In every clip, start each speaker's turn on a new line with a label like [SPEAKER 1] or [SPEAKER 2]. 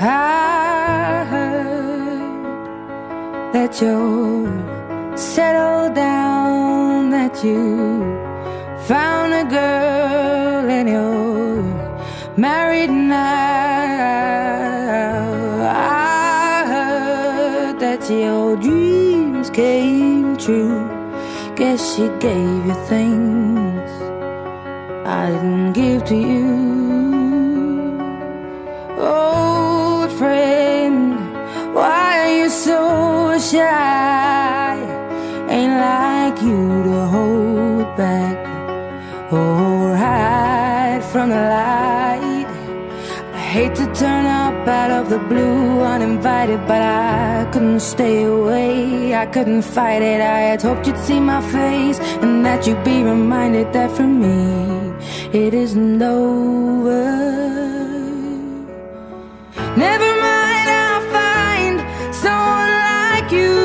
[SPEAKER 1] I heard that you're settled down, that you found a girl and you're married now. I heard that your dreams came true. Guess she gave you things I didn't give to you. Old friend, why are you so shy? Ain't like you to hold back or hide from the light. I hate to turn up out of the blue uninvited, but I couldn't stay away, I couldn't fight it. I had hoped you'd see my face and that you'd be reminded that for me it isn't over. Never mind, I'll find someone like you.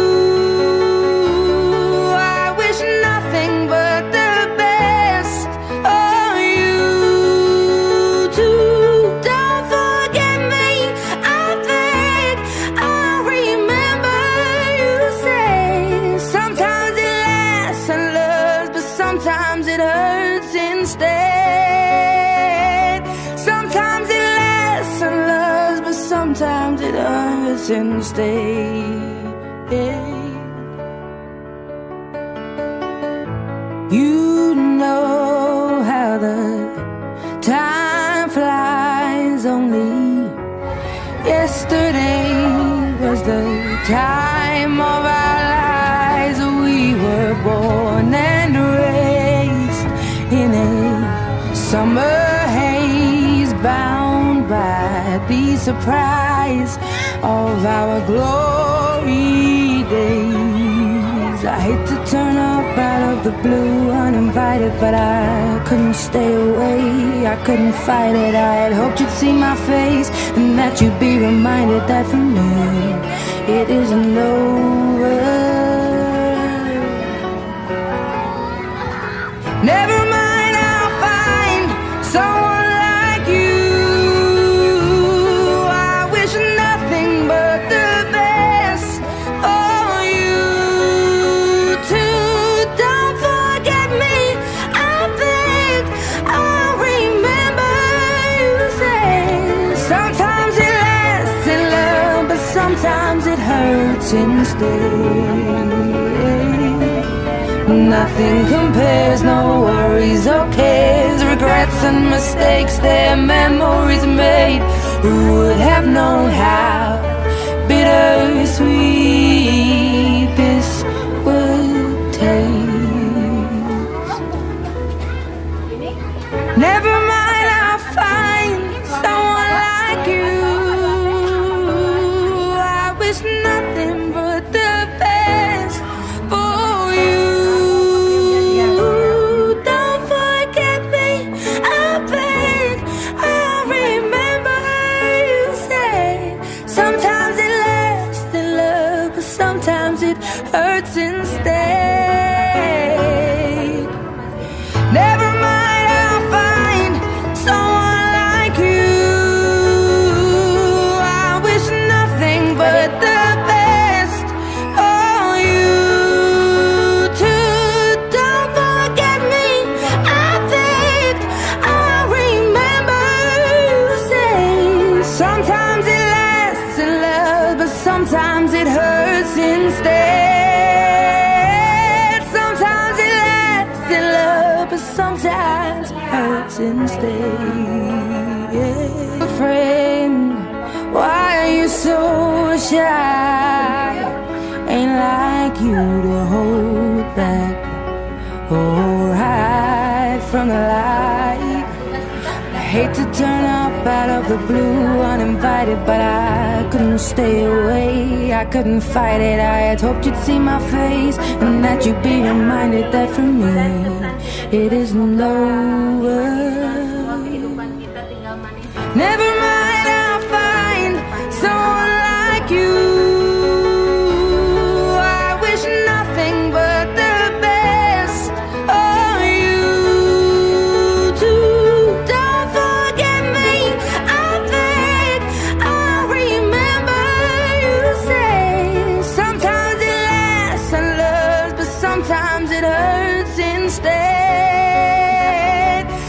[SPEAKER 1] I wish nothing but the best for you too. Don't forget me, I beg. I remember you say sometimes it lasts and loves, but sometimes it hurts instead. Sometimes it lasts and loves, but sometimes it hurts instead. You know how the time flies. Only yesterday was the time of our lives. We were born and raised in a summer haze, bound by the surprise of our glory days. I hate to turn up out of the blue uninvited, but I couldn't stay away, I couldn't fight it. I had hoped you'd see my face and that you'd be reminded that for me it isn't over. Never mind, I'll find someone like you. I wish nothing but the best for you too. Don't forget me, I beg. I remember you say sometimes it lasts in love, but sometimes it hurts instead. Nothing compares, no worries or cares, regrets and mistakes, their memories made. Who would have known how bittersweet this would taste? Never mind, I'll find someone like you. I wish nothing but the best for you. Don't forget me, I beg. I remember you say sometimes it lasts in love, but sometimes it hurts instead. Never mind, I'll find someone like you. I wish nothing but the best for you too. Don't forget me, I beg. I remember you say sometimes it lasts in love, but sometimes it hurts instead. Sometimes it lasts in love, but sometimes it hurts instead. Friend, why are you so shy? Ain't like you to hold back or hide from the light. I hate to turn up out of the blue uninvited, but I couldn't stay away, I couldn't fight it. I had hoped you'd see my face and that you'd be reminded that for me it isn't over. Never mind, I'll find someone like you. I wish nothing but the best for you too. Don't forget me, I beg. I remember it hurts instead.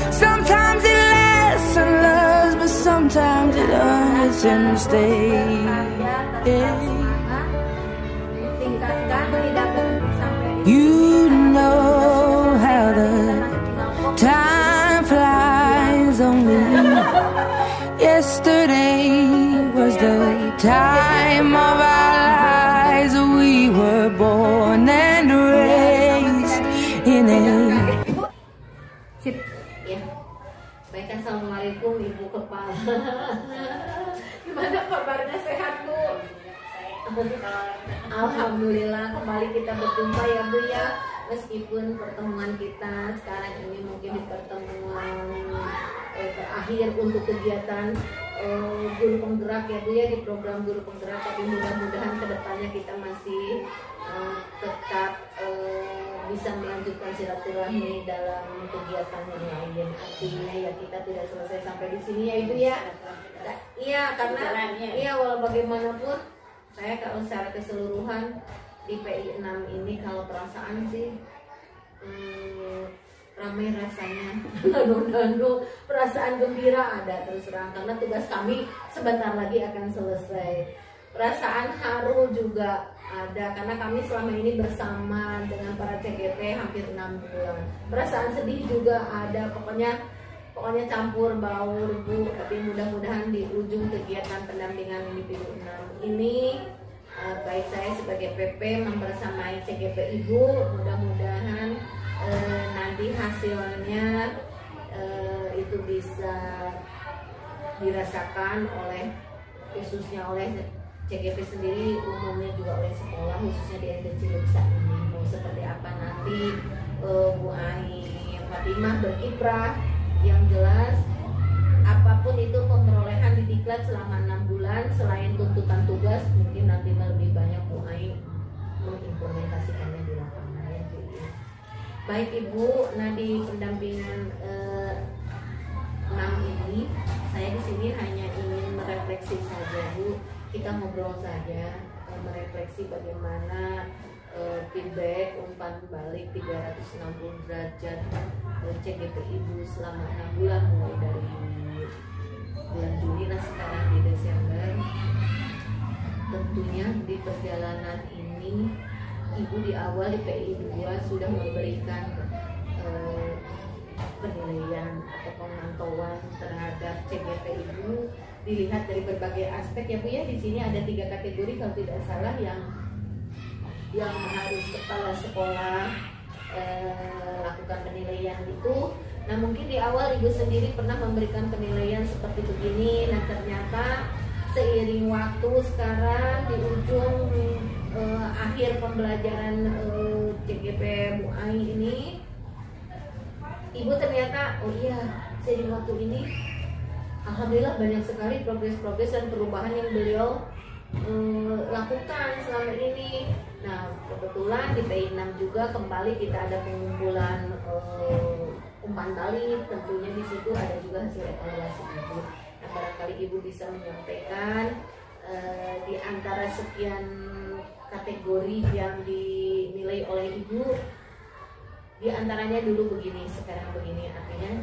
[SPEAKER 1] Sometimes it lasts and loves, but sometimes it hurts instead. You know how the time flies only. Yesterday was the time of our lives. We were born and raised in it.
[SPEAKER 2] Sip, ya. Baik, assalamualaikum Ibu Kepala. Gimana kabarnya, sehat Bu? Alhamdulillah, kembali kita berjumpa ya Bu ya. Meskipun pertemuan kita sekarang ini mungkin di pertemuan terakhir untuk kegiatan guru penggerak ya Bu ya, di program guru penggerak, tapi mudah-mudahan kedepannya kita masih tetap bisa melanjutkan silaturahmi dalam kegiatan yang lain. Artinya ya kita tidak selesai sampai di sini ya Ibu ya. Iya, karena iya walau bagaimanapun saya kalau secara keseluruhan di PI 6 ini kalau perasaan sih ramai rasanya, nano perasaan gembira ada terus terang karena tugas kami sebentar lagi akan selesai. Perasaan haru juga ada karena kami selama ini bersama dengan para CGP hampir 6 bulan. Perasaan sedih juga ada, pokoknya campur baur Bu. Tapi mudah-mudahan di ujung kegiatan pendampingan individu 6 ini baik saya sebagai PP membersamai CGP Ibu, mudah-mudahan nanti hasilnya itu bisa dirasakan oleh khususnya oleh CGP sendiri, umumnya juga oleh sekolah, khususnya di SD Cileksa ini. Mau seperti apa nanti Bu Ai Fatimah berkiprah, yang jelas apapun itu pemerolehan di diklat selama 6 bulan, selain tuntutan tugas, mungkin nanti lebih banyak Bu Ai mengimplementasikannya di lapangan ya Bu. Baik Ibu, nah di pendampingan 6 ini saya di sini hanya ingin merefleksi saja Bu. Kita ngobrol saja, merefleksi bagaimana feedback umpan balik 360 derajat CGP Ibu selama 6 bulan mulai dari bulan Juli, nah sekarang di Desember. Tentunya di perjalanan ini Ibu di awal di PI 2 sudah memberikan penilaian atau pemantauan terhadap CGP Ibu dilihat dari berbagai aspek ya Bu ya. Di sini ada 3 kategori kalau tidak salah yang harus kepala sekolah lakukan penilaian itu. Nah mungkin di awal Ibu sendiri pernah memberikan penilaian seperti begini. Nah ternyata seiring waktu sekarang di ujung akhir pembelajaran CGP Bu Ai ini, Ibu ternyata oh iya seiring waktu ini alhamdulillah banyak sekali progres dan perubahan yang beliau lakukan selama ini. Nah kebetulan di PI 6 juga kembali kita ada pengumpulan umpan balik, tentunya di situ ada juga hasil evaluasi Ibu. Nah barangkali Ibu bisa menyampaikan di antara sekian kategori yang dinilai oleh Ibu, di antaranya dulu begini, sekarang begini, artinya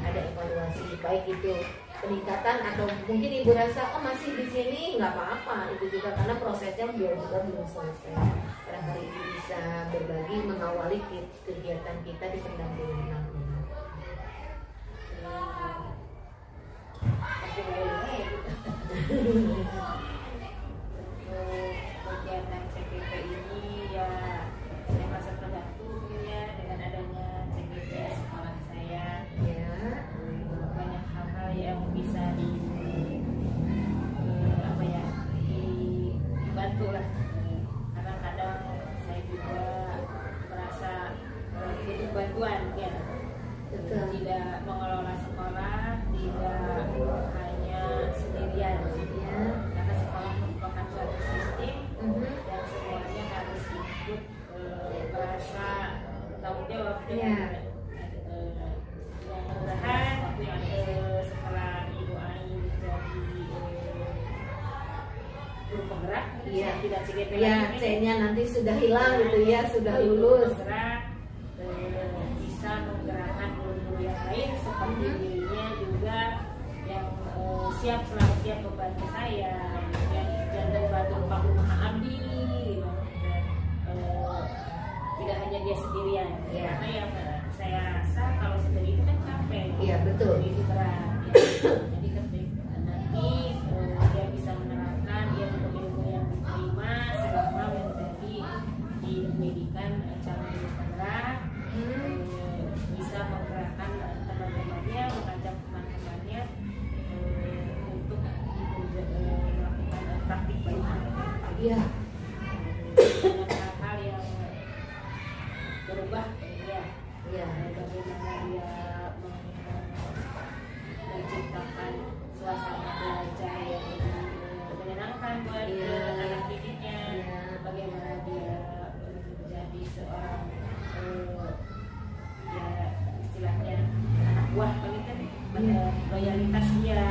[SPEAKER 2] ada evaluasi baik itu peningkatan atau mungkin Ibu rasa oh masih di sini nggak apa-apa, itu juga karena prosesnya biar juga belum selesai. Barangkali Ibu bisa berbagi mengawali kegiatan kita di pendampingan ini.
[SPEAKER 3] Kegiatan CGP ini ya saya merasa terbantu ya dengan adanya CGP sekolah saya ya, banyak hal-hal yang bisa dibantu lah, karena kadang saya juga merasa butuh bantuan ya. Tidak mengelola sekolah tidak hanya sendirian ya, karena sekolah merupakan suatu sistem dan semuanya harus ikut merasa tanggung jawab ya. Mudah-mudahan setelah Ibu Ai menjadi guru penggerak
[SPEAKER 2] ya,
[SPEAKER 3] tidak CGP
[SPEAKER 2] ya, C-nya nanti sudah hilang gitu ya, sudah lulus.
[SPEAKER 3] Penggerak, bisa menggerakkan guru-guru yang lain seperti dirinya juga yang selalu siap membantu saya, dan bantu Pak Maha Abdi, tidak hanya dia sendirian. Karena yang saya rasa kalau sendiri itu kan capek.
[SPEAKER 2] Iya betul.
[SPEAKER 3] Itu berat. Jadi nanti dia bisa menerapkan ilmu-ilmu yang diterima selama menjadi di pendidikan calon guru penggerak, bisa menggerakkan teman-temannya, mengajak teman-temannya untuk melakukan praktik baik.
[SPEAKER 2] Iya.
[SPEAKER 3] Dengan hal-hal yang berubah,
[SPEAKER 2] Iya.
[SPEAKER 3] Bagaimana dia menciptakan suasana belajar yang menyenangkan buat anak didiknya, bagaimana dia menjadi seorang ya istilahnya anak buah kan, loyalitas dia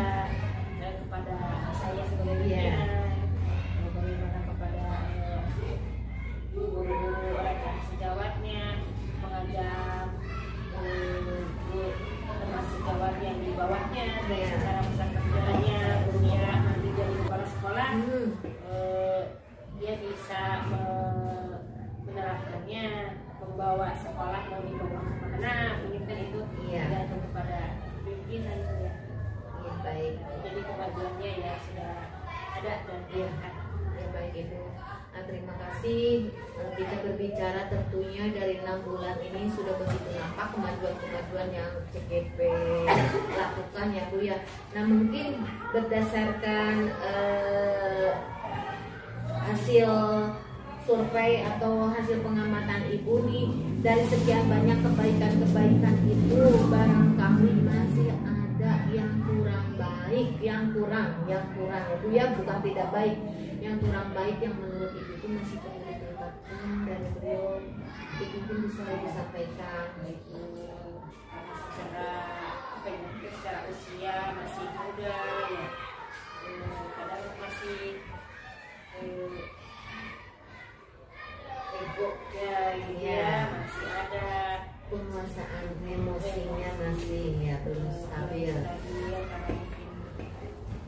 [SPEAKER 3] kepada saya sebagai pimpinan, bagaimana kepada guru-guru orang sejawatnya, mengajak teman sejawat yang di bawahnya, cara pesan kerjanya, gurunya nanti jadi kepala sekolah, dia bisa menerapkannya, membawa sekolah mau dibawa kemana, mungkin kan itu tergantung kepada pimpinan ya.
[SPEAKER 2] Iya baik.
[SPEAKER 3] Jadi kemajuannya ya sudah ada dan terlihat.
[SPEAKER 2] Ya baik Ibu. Nah, terima kasih. Kita berbicara tentunya dari 6 bulan ini sudah begitu nampak kemajuan-kemajuan yang CGP lakukan ya Bu ya. Nah mungkin berdasarkan hasil survei atau hasil pengamatan Ibu nih, dari sekian banyak kebaikan-kebaikan itu barangkali masih ada yang kurang baik, yang kurang ya Bu ya, bukan tidak baik, yang kurang baik yang menurut Ibu itu masih perlu ditingkatkan dari beliau. Ibu mungkin bisa disampaikan
[SPEAKER 3] Itu secara apa ya, mungkin secara usia masih muda ya, kadang masih ego ya gitu ya, masih ada
[SPEAKER 2] penguasaan emosinya masih ya belum stabil.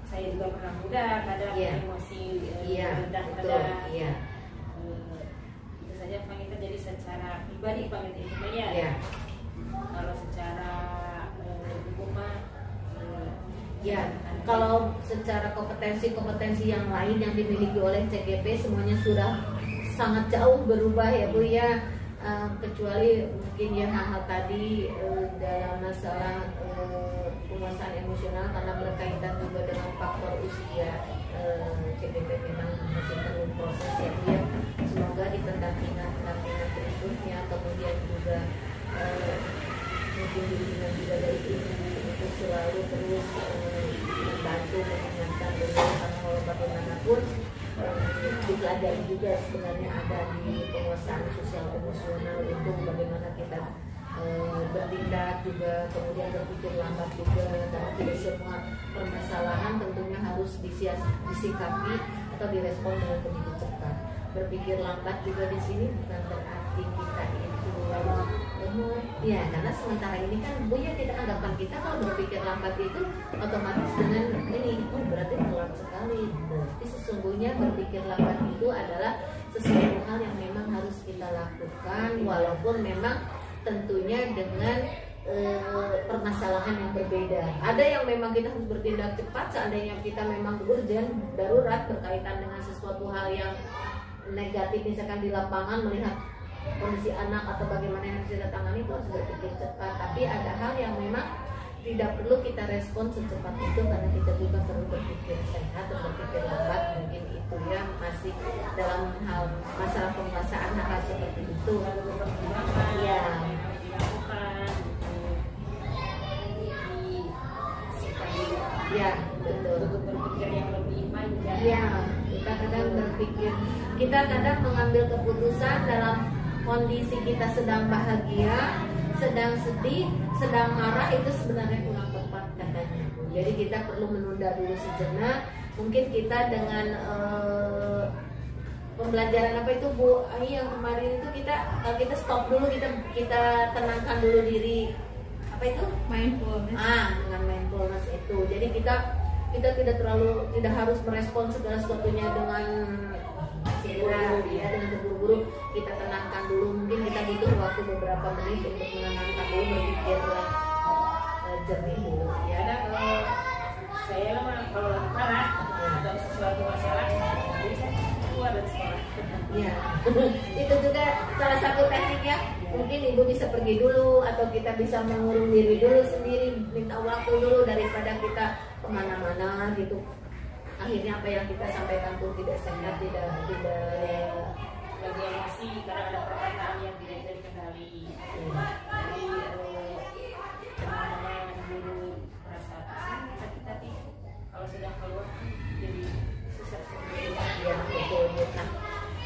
[SPEAKER 3] Saya juga pernah muda, kadang emosi rendah kadang. Itu saja Pak, kita jadi secara pribadi Pak itu ya. Kalau secara hukum
[SPEAKER 2] ya, kalau secara kompetensi yang lain yang dimiliki oleh CGP semuanya sudah sangat jauh berubah ya Bu ya, kecuali mungkin ya hal-hal tadi dalam masalah penguasaan emosional karena berkaitan juga dengan faktor usia. CGP memang masih perlu proses ya Bu ya, semoga di pendampingan berikutnya, kemudian juga mungkin bimbingan juga dari Ibu untuk selalu terus membantu mengingatkan beliau, karena kalau bagaimanapun dipelajari juga sebenarnya ada di penguasaan sosial emosional itu bagaimana kita bertindak juga, kemudian berpikir lambat juga, karena tidak semua permasalahan tentunya harus disikapi atau direspon dengan begitu cepat. Berpikir lambat juga di sini bukan berarti kita itu ya, karena sementara ini kan Bu ya, kita anggapan kita kalau berpikir lambat itu otomatis dengan ini berarti telat sekali. Tapi sesungguhnya berpikir lambat itu adalah sesuatu hal yang memang harus kita lakukan, walaupun memang tentunya dengan permasalahan yang berbeda. Ada yang memang kita harus bertindak cepat seandainya kita memang urgent, darurat berkaitan dengan sesuatu hal yang negatif, misalkan di lapangan melihat kondisi anak atau bagaimana yang harus kita tangani, itu harus berpikir cepat. Tapi ada hal yang memang tidak perlu kita respon secepat itu, karena kita juga perlu berpikir sehat dan berpikir lambat. Mungkin itu ya masih dalam hal masalah penguasaan hal seperti itu. Ya. Ya, betul.
[SPEAKER 3] Berpikir yang lebih panjang.
[SPEAKER 2] Ya, kita kadang berpikir, kita kadang mengambil keputusan dalam kondisi kita sedang bahagia, sedang sedih, sedang marah, itu sebenarnya kurang tepat katanya. Jadi kita perlu menunda dulu sejenak. Mungkin kita dengan pembelajaran apa itu Bu Ai yang kemarin itu kita stop dulu, kita tenangkan dulu diri, apa itu
[SPEAKER 3] Mindfulness.
[SPEAKER 2] dengan mindfulness itu. Jadi kita tidak harus merespon segala sesuatunya dengan segera ya, dengan terburu-buru. Kita tenangkan dulu, mungkin kita butuh waktu beberapa menit untuk menenangkan dulu, berpikir jernih dulu ya.
[SPEAKER 3] Ada kalau saya kalau lagi marah atau sesuatu masalah, jadi saya keluar dari sekolah.
[SPEAKER 2] Ya, itu juga salah satu tekniknya. Mungkin ibu bisa pergi dulu, atau kita bisa mengurung diri dulu sendiri, minta waktu dulu daripada kita kemana-mana gitu. Akhirnya apa yang kita sampaikan pun tidak sehat, tidak
[SPEAKER 3] Lagi emosi karena ada perkataan yang tidak bisa dikendali. Jadi teman-teman dulu merasa sakit hati, kalau sudah keluar jadi susah sendiri.
[SPEAKER 2] ya betul. Nah,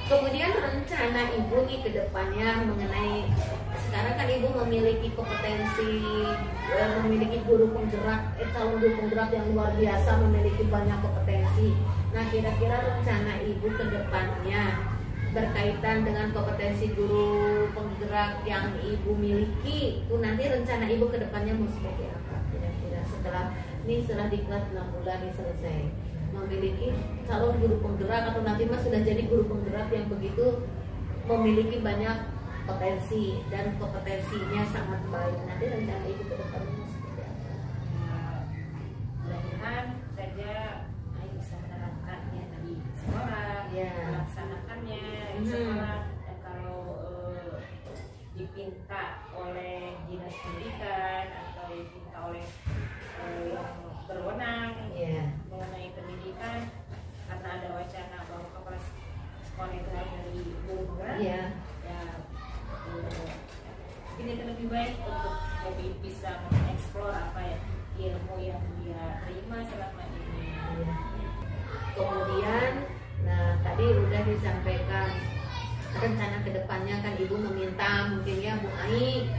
[SPEAKER 2] kemudian rencana ibu nih ke depannya mengenai sekarang kan ibu memiliki kompetensi, memiliki guru penggerak, calon guru penggerak yang luar biasa, memiliki banyak kompetensi. Nah, kira-kira rencana ibu ke depannya berkaitan dengan kompetensi guru penggerak yang ibu miliki, itu nanti rencana ibu ke depannya mau seperti apa? Kira-kira setelah diklat 6 bulan ini selesai, memiliki calon guru penggerak atau nanti mas sudah jadi guru penggerak yang begitu memiliki banyak potensi dan kompetensinya sangat baik, nanti rencana ibu ke depannya seperti apa?
[SPEAKER 3] Mudah-mudahan saja Ayu bisa menerapkannya di sekolah,
[SPEAKER 2] Ya.
[SPEAKER 3] melaksanakannya di sekolah, dan kalau dipinta oleh dinas pendidikan atau dipinta oleh yang berwenang
[SPEAKER 2] Ya.
[SPEAKER 3] mengenai pendidikan, karena ada wacana bahwa kepala sekolah itu harus dari guru penggerak,
[SPEAKER 2] Ya.
[SPEAKER 3] ini lebih baik untuk lebih bisa mengeksplor apa ya ilmu yang dia terima selama ini.
[SPEAKER 2] Kemudian, nah tadi udah disampaikan rencana kedepannya kan ibu meminta mungkin ya Bu Ai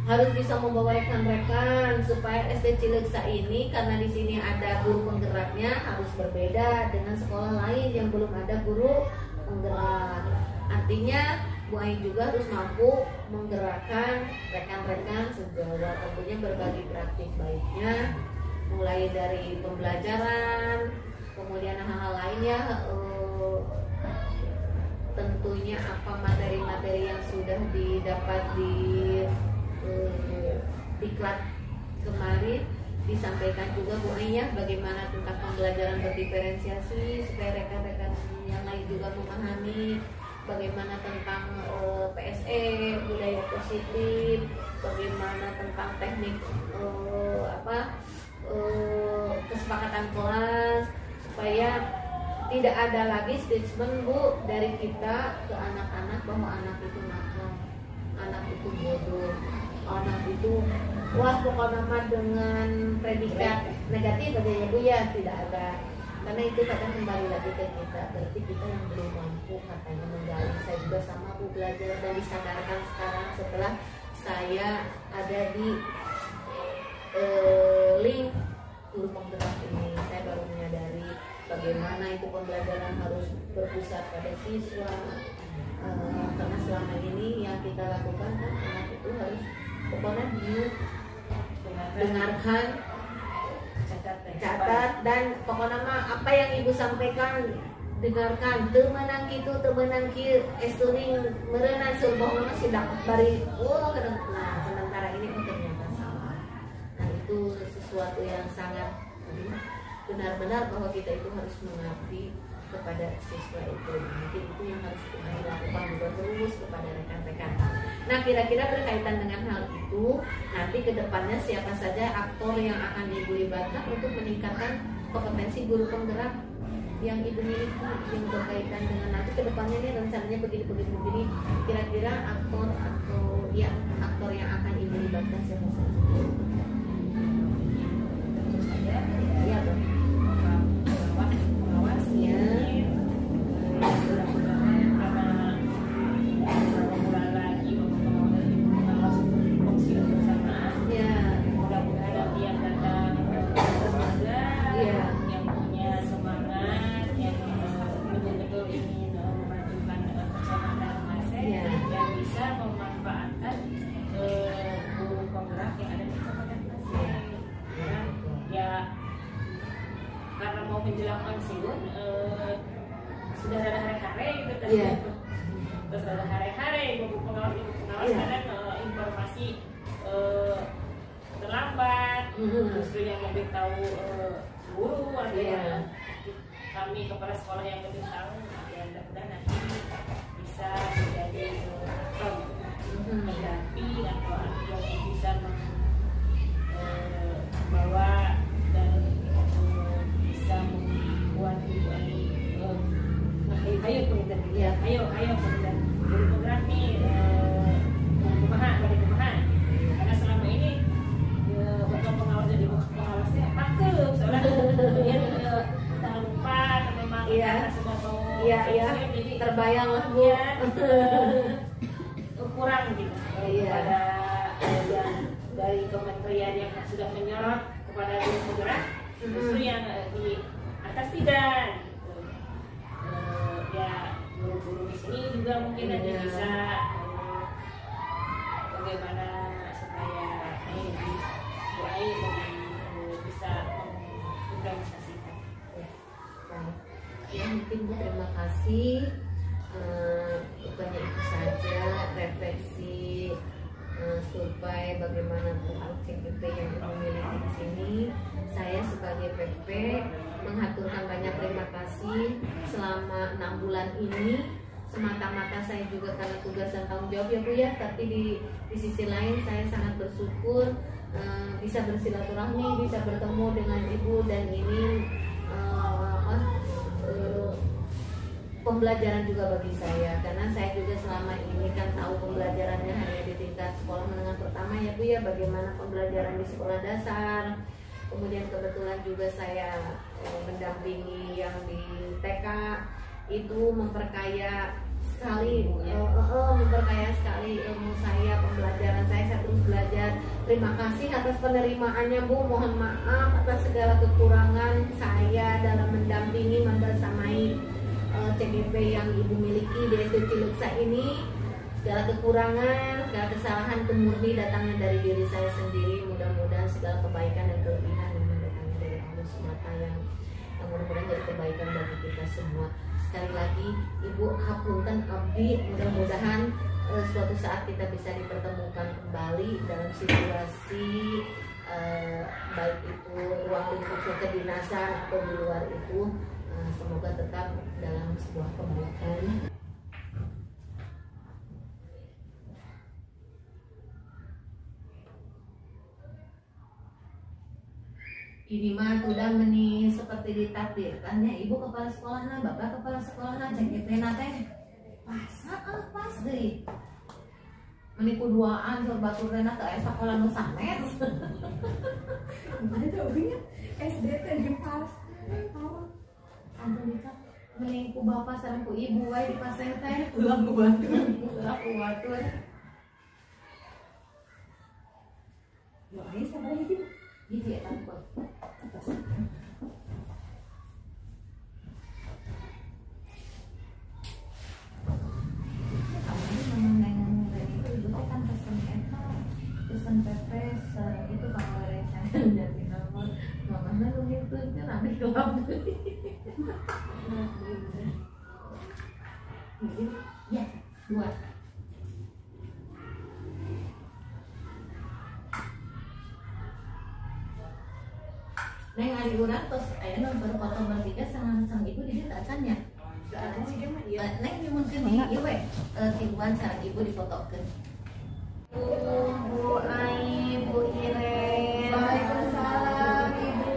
[SPEAKER 2] harus bisa membawa rekan-rekan supaya SD Cileuksa ini, karena di sini ada guru penggeraknya, harus berbeda dengan sekolah lain yang belum ada guru penggerak. Artinya Bu Ai juga harus mampu menggerakkan rekan-rekan sejawat, tentunya berbagi praktik baiknya, mulai dari pembelajaran, kemudian hal-hal lainnya, tentunya apa materi-materi yang sudah didapat di diklat kemarin disampaikan juga Bu Ai ya, bagaimana tentang pembelajaran berdiferensiasi supaya rekan-rekan yang lain juga memahami bagaimana tentang PSE, budaya positif, bagaimana tentang teknik kesepakatan kelas, supaya tidak ada lagi statement Bu dari kita ke anak-anak bahwa anak itu nakal, anak itu bodoh, anak itu wah pokoknya mah dengan predikat negatif aja ya Bu ya, tidak ada. Karena itu kadang kembali lagi ke kita, berarti kita yang belum mampu katanya menggali. Saya juga sama Bu belajar dan disadarkan sekarang setelah saya ada di link guru penggerak ini, saya baru menyadari bagaimana itu pembelajaran harus berpusat pada siswa. Karena selama ini yang kita lakukan kan anak itu harus pokoknya dengarkan, catat, dan pokoknya mah apa yang ibu sampaikan dengarkan, temenang gitu, temenang kieu, esturing merenang surboh mah sudah bari nah sementara ini ternyata salah. Nah itu sesuatu yang sangat benar-benar bahwa kita itu harus mengabdi kepada siswa itu. Mungkin itu yang harus kita lakukan juga terus kepada rekan-rekan. Nah kira-kira berkaitan dengan hal itu, nanti kedepannya siapa saja aktor yang akan ibu libatkan untuk meningkatkan kompetensi guru penggerak yang ibu miliki, yang berkaitan dengan nanti kedepannya ini rencananya begini. Kira-kira aktor aktor yang akan ibu libatkan siapa saja?
[SPEAKER 3] Tentu saja
[SPEAKER 2] Iya dong.
[SPEAKER 3] pengawas
[SPEAKER 2] Ya.
[SPEAKER 3] mudah-mudahan karena beberapa bulan lagi pengawas untuk fungsi bersamaan,
[SPEAKER 2] Ya.
[SPEAKER 3] mudah-mudahan nanti yang datang termuda,
[SPEAKER 2] Iya.
[SPEAKER 3] yang punya semangat, yang betul-betul ingin memajukan menjelang pensiun sudah ada hare-hare gitu kan.
[SPEAKER 2] Iya.
[SPEAKER 3] Terus ada hare-hare ibu pengawas
[SPEAKER 2] Iya.
[SPEAKER 3] kadang informasi terlambat, justru yang lebih tahu guru atau
[SPEAKER 2] Iya.
[SPEAKER 3] kami kepala sekolah yang lebih tahu, ya mudah-mudahan nanti bisa menjadi pendamping atau yang bisa membawa dan bisa membuat ibu ini ayo pengintar
[SPEAKER 2] Iya.
[SPEAKER 3] ayo pengintar guru program nih bagi kumaha karena selama ini bapak pengawas jadi pengawasnya pakem soalnya kemudian tak lupa atau memang
[SPEAKER 2] Iya.
[SPEAKER 3] karena sudah mau
[SPEAKER 2] Iya.
[SPEAKER 3] jadi
[SPEAKER 2] Terbayang lah Bu.
[SPEAKER 3] ya kurang gitu
[SPEAKER 2] Iya.
[SPEAKER 3] kepada yang dari kementerian yang sudah menyorot kepada guru penggerak justru yang di atas tidak gitu. Ya guru-guru di sini juga mungkin nanti
[SPEAKER 2] Iya.
[SPEAKER 3] bisa bagaimana supaya bisa mengimplementasikan.
[SPEAKER 2] Ya mungkin Bu terima kasih. Bukannya itu saja refleksi survei bagaimana tentang CGP yang memiliki di sini. Saya sebagai PP menghaturkan banyak terima kasih selama 6 bulan ini. Semata-mata saya juga karena tugas dan tanggung jawab ya Bu ya, tapi di sisi lain saya sangat bersyukur bisa bersilaturahmi, bisa bertemu dengan Ibu, dan ini pembelajaran juga bagi saya, karena saya juga selama ini kan tahu pembelajarannya hanya di tingkat sekolah menengah pertama ya Bu ya, bagaimana pembelajaran di sekolah dasar. Kemudian kebetulan juga saya mendampingi yang di TK, itu memperkaya sekali, memperkaya sekali ilmu saya, pembelajaran saya terus belajar. Terima kasih atas penerimaannya Bu, mohon maaf atas segala kekurangan saya dalam mendampingi, membersamai CGP yang Ibu miliki di SD Cileksa ini. Segala kekurangan, segala kesalahan itu murni datangnya dari diri saya sendiri. Mudah-mudahan segala kebaikan dan kelebihan yang datangnya dari Allah semata, yang mudah-mudahan jadi kebaikan bagi kita semua. Sekali lagi Ibu hapunten abdi, mudah-mudahan suatu saat kita bisa dipertemukan kembali dalam situasi baik itu ruang lingkup kedinasan atau di luar itu. Semoga tetap dalam sebuah kebaikan. Ini mah sudah meni seperti ditakdirkannya, Ibu kepala sekolah nah, Bapak kepala sekolah nah, CGP teh pas deh. Meni kuduaan sur baturna ke sekolah nu sanes. Mana tuh SD teh di pas. Ampun mending ku bapak sareng ku ibu wae di paseng teh ulah ku batur. Yo ayo sabar iki. Hiji eta ku. Pesan pepes itu kalau rencana jadi nomor mamanya lu gitu kan nanti gelap. Ya, 2. Neng ari urang tos aya nu foto bertiga sang ibu di dieu acan nya. Neng nyumunkeun di ieu we tiluan sareng ibu difotokeun. Bu Ai, Bu Iren. Waalaikumsalam Ibu.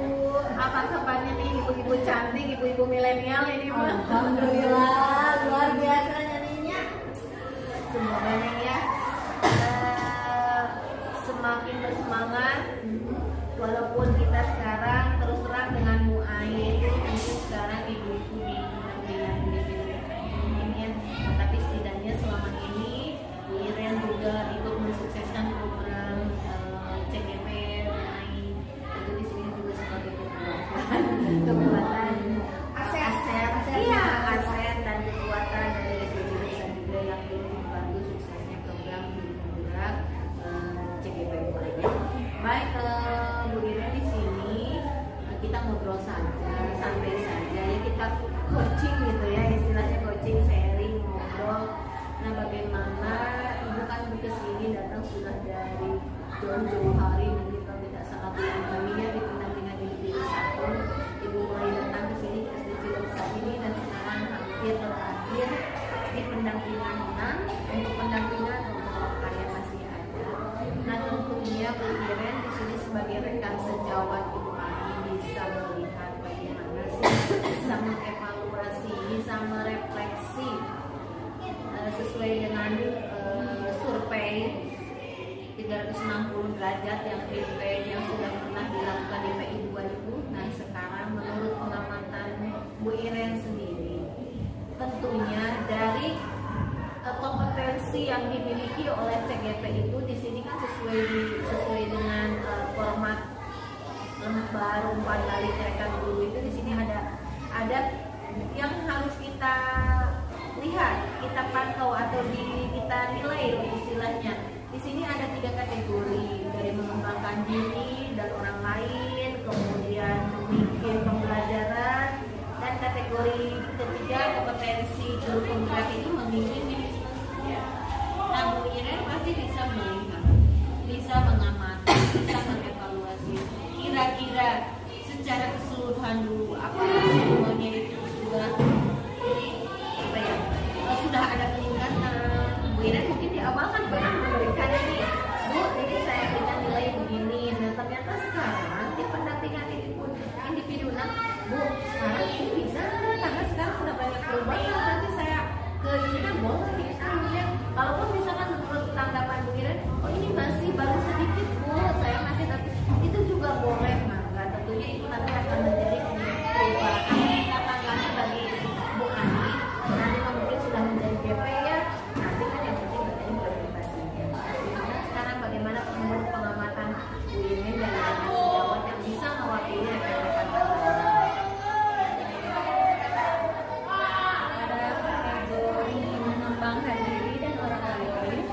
[SPEAKER 2] Apa kabarnya nih ibu-ibu cantik, ibu-ibu milenial ini? Alhamdulillah, luar biasa nyanyinya. Semoga Neng ya semakin bersemangat. Walaupun kita sekarang terus terang dengan Bu Ai itu sekarang ibu-ibu di ini ya, tapi setidaknya selama ini Bu Iren juga ikut mensukseskan program CGP Ai. Itu di sini juga sebagai kekuatan aset, iya aset dan kekuatan dari SDGs juga yang membantu suksesnya program di penggerak CGP Bu Ai. Baik Bu Iren di sini coaching gitu ya, istilahnya coaching, sharing, ngobrol. Nah bagaimana ibu kan kesini datang sudah dari jauh-jauh hari, mungkin kalau tidak salah bulan Juni ya, di pendampingan di 1 ibu mulai datang ke sini SD Cilengsa ini, dan sekarang hampir terakhir di pendampingan 6. Untuk pendampingan untuk karya masih ada. Nah tentunya Bu Iren di sini sebagai rekan sejawat Ibu Ani bisa melihat bagaimana sih, bisa mengevaluasi, bisa merefleksi sesuai dengan survei 360 derajat yang yang sudah pernah dilakukan di PI 2000. Nah sekarang menurut pengamatan Bu Iren sendiri, tentunya dari kompetensi yang dimiliki oleh CGP itu di sini kan sesuai dengan format lembar umpan balik rekan guru itu, di sini ada yang harus kita lihat, kita pantau atau kita nilai istilahnya. Di sini ada 3 kategori, dari mengembangkan diri dan orang lain, kemudian memimpin pembelajaran, dan kategori ketiga kompetensi guru penggerak ini memimpin manajemen sendiri. Nah Bu Iren pasti bisa melihat, bisa mengamati, bisa mengevaluasi kira-kira secara keseluruhan dulu apakah semuanya itu sudah ada peningkatan. Bu Iren mungkin di awal kan pernah memberikan ini, Bu ini saya berikan nilai begini, nah ternyata sekarang di pendampingan ini pun individu, nah Bu sekarang ini bisa karena sekarang sudah banyak perubahan, nanti saya ke ini kan boleh kita lihat, kalaupun misalkan menurut tanggapan Bu Iren, oh ini masih baru sedikit Bu, saya masih tapi itu juga boleh, maka tentunya itu nanti akan menjadi perubahan tantangannya bagi Bu Ani. Nanti mungkin sudah menjadi GP ya, nanti kan yang penting menjadi implementasinya. Nah, sekarang bagaimana menurut pengamatan Bu Iren dan sejawat yang bisa mewakili rekan-rekan mengembangkan diri dan orang lain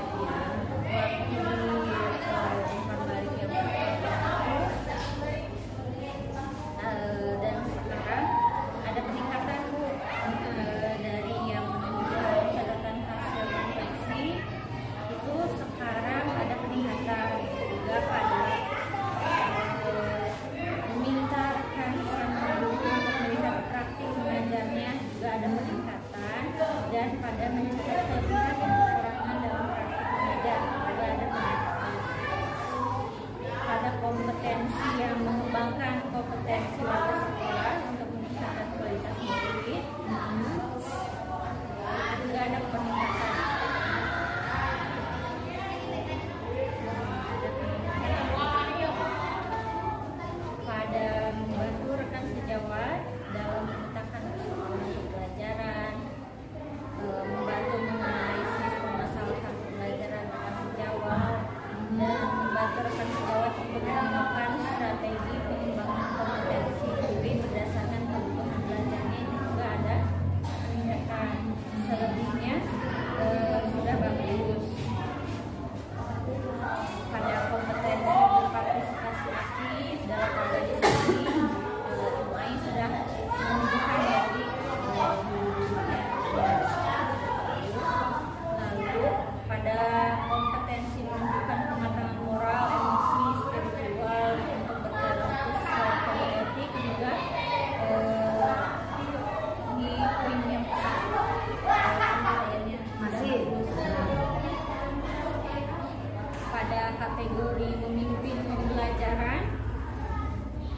[SPEAKER 2] dan sekarang ada peningkatan Bu, dari yang menunjukkan catatan hasil refleksi itu sekarang ada peningkatan juga pada meminta rekan orang guru untuk melihat praktik mengajarnya juga ada peningkatan, dan pada mencatat terlihat kekurangan dalam praktik mengajar juga ada peningkatan. Pada kompetensi yang mengembangkan kompetensi warga sekolah untuk meningkatkan kualitas murid juga ada peningkatan. Pada membantu rekan sejawat dalam memetakan persoalan pembelajaran, membantu menganalisis permasalahan pembelajaran rekan sejawat, dan membantu rekan sejawat untuk menemukan strategi pengembangan kompetensi diri berdasarkan kebutuhan belajarnya, itu juga ada peningkatan. Selebihnya sudah bagus. Pada kompetensi berpartisipasi aktif dalam organisasi, Ibu Ai sudah menunjukkan dari lalu pada kompetensi menunjukkan kematangan moral, emosi, spiritual untuk berterapi secara etik juga di poin yang masih pada kategori memimpin pembelajaran.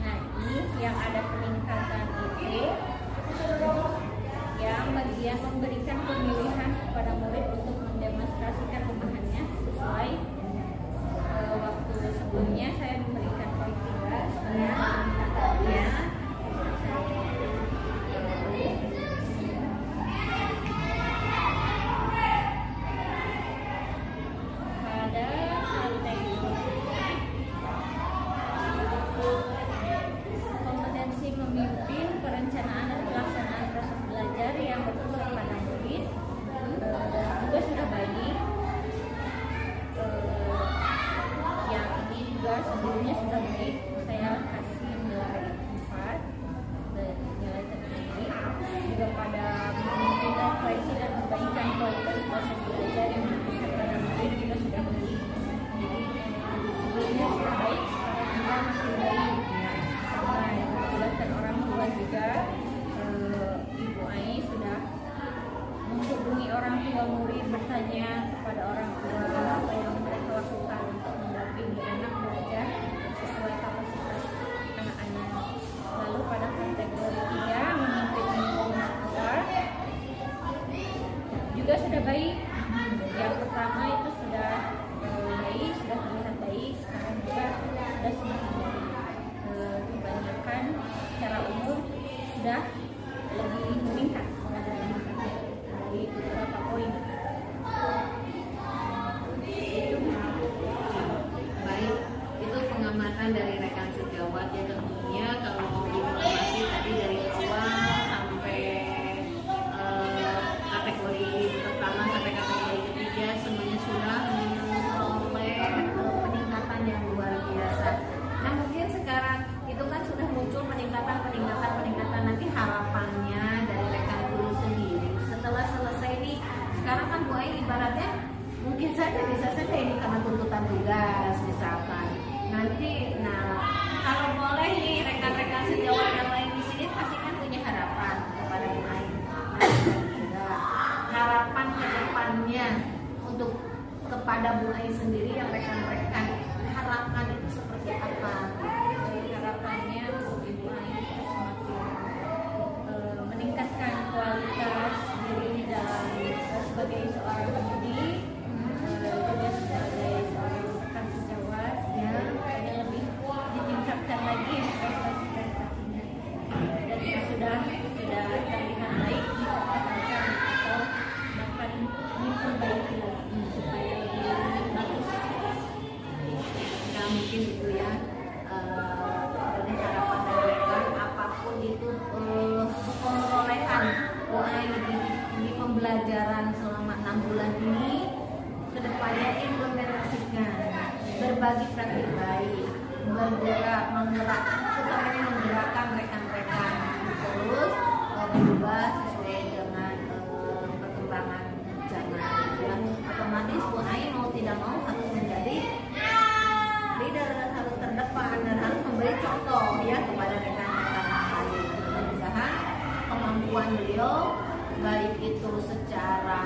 [SPEAKER 2] Nah ini yang ada peningkatan itu yang bagian memberikan pemilihan kepada murid untuk mendemonstrasikan pemahamannya sesuai waktu sebelumnya saya memberikan poin 3 ya. Pada kompetensi memimpin perencanaan dan pelaksanaan proses belajar yang berpusat pada murid juga sudah baik. Yang ini juga sebelumnya sudah baik, saya kasih nilai 4 dan nilai tertinggi juga pada sendiri yang rekan-rekan harapkan itu seperti apa?
[SPEAKER 3] Harapannya Ibu Ai semakin meningkatkan kualitas diri dalam sebagai seorang pendidik, juga sebagai seorang rekan sejawat, ya, yang lebih ditingkatkan lagi prestasi-prestasinya. Dan itu sudah terlihat baik dikatakan atau bahkan diperbaiki lagi supaya lebih bagus.
[SPEAKER 2] Nah, mungkin itu ya dari harapan dari rekan apapun itu perolehan Bu Ai di pembelajaran selama 6 bulan ini kedepannya implementasikan, berbagi praktik baik, menggerakkan rekan-rekan terus berubah sesuai dengan perkembangan zaman. Ya, otomatis Bu Ai mau tidak mau harus menjadi leader, harus terdepan dan harus memberi contoh ya kepada rekan-rekan lain. Mudah-mudahan kemampuan beliau baik itu secara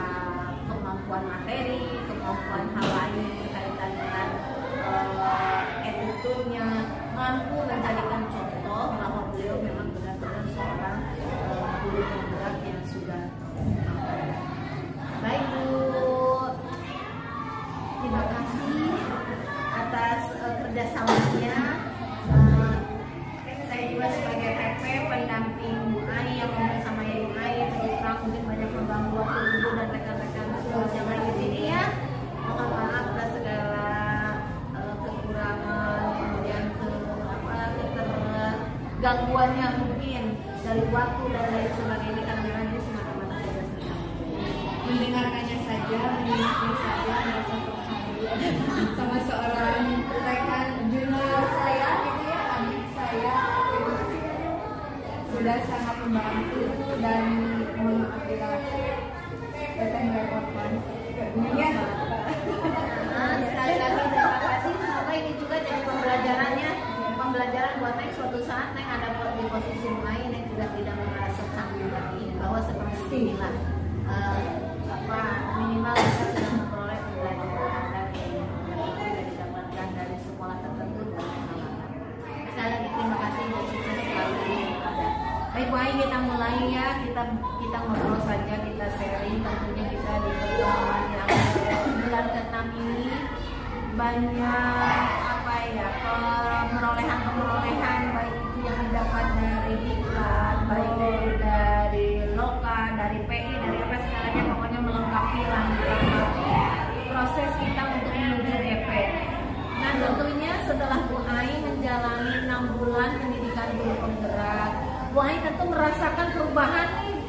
[SPEAKER 2] kemampuan materi, kemampuan hal lain berkaitan dengan attitude-nya, mampu menjadikan contoh bahwa beliau memang benar-benar seorang guru penggerak yang sudah baik Bu. Terima kasih atas kerjasamanya. Saya juga sebagai PP pendamping Bu Ai yang bersama Ibu Ai terus terang mungkin banyak mengganggu waktu Ibu dan rekan-rekan yang lain di sini ya. Mohon maaf atas segala kekurangan, kemudian ketergangguannya mungkin dari waktu dan lain sebagainya karena memang ini semata-mata saja
[SPEAKER 4] mendengarkannya saja, menyimaknya saja, merasa terharu sama seorang rekan junior saya gitu ya, adik saya. Terima kasih sudah sangat membantu dan mohon maaf bila teteh merepotkan. Ya.
[SPEAKER 2] Sekali lagi terima kasih. Semoga ini juga jadi pembelajaran buat Neng suatu saat Neng ada di posisi lain Neng juga tidak merasa canggung lagi bahwa seperti inilah minimal kita sudah memperoleh pembelajaran dari yang tidak didapatkan dari sekolah tertentu dan pengalaman. Sekali lagi terima kasih dan sukses selalu ada. Baik Bu Ai, kita mulai ya, kita ngobrol saja, kita sharing. Tentunya kita di pertemuan yang bulan ke-6 ini banyak perolehan baik itu yang didapat dari diklat, baik dari loka, dari PI, dari apa segalanya, pokoknya melengkapi proses kita untuk menuju DP. Nah tentunya setelah Bu Ai menjalani 6 bulan pendidikan guru penggerak, Bu Ai tentu merasakan perubahan nih.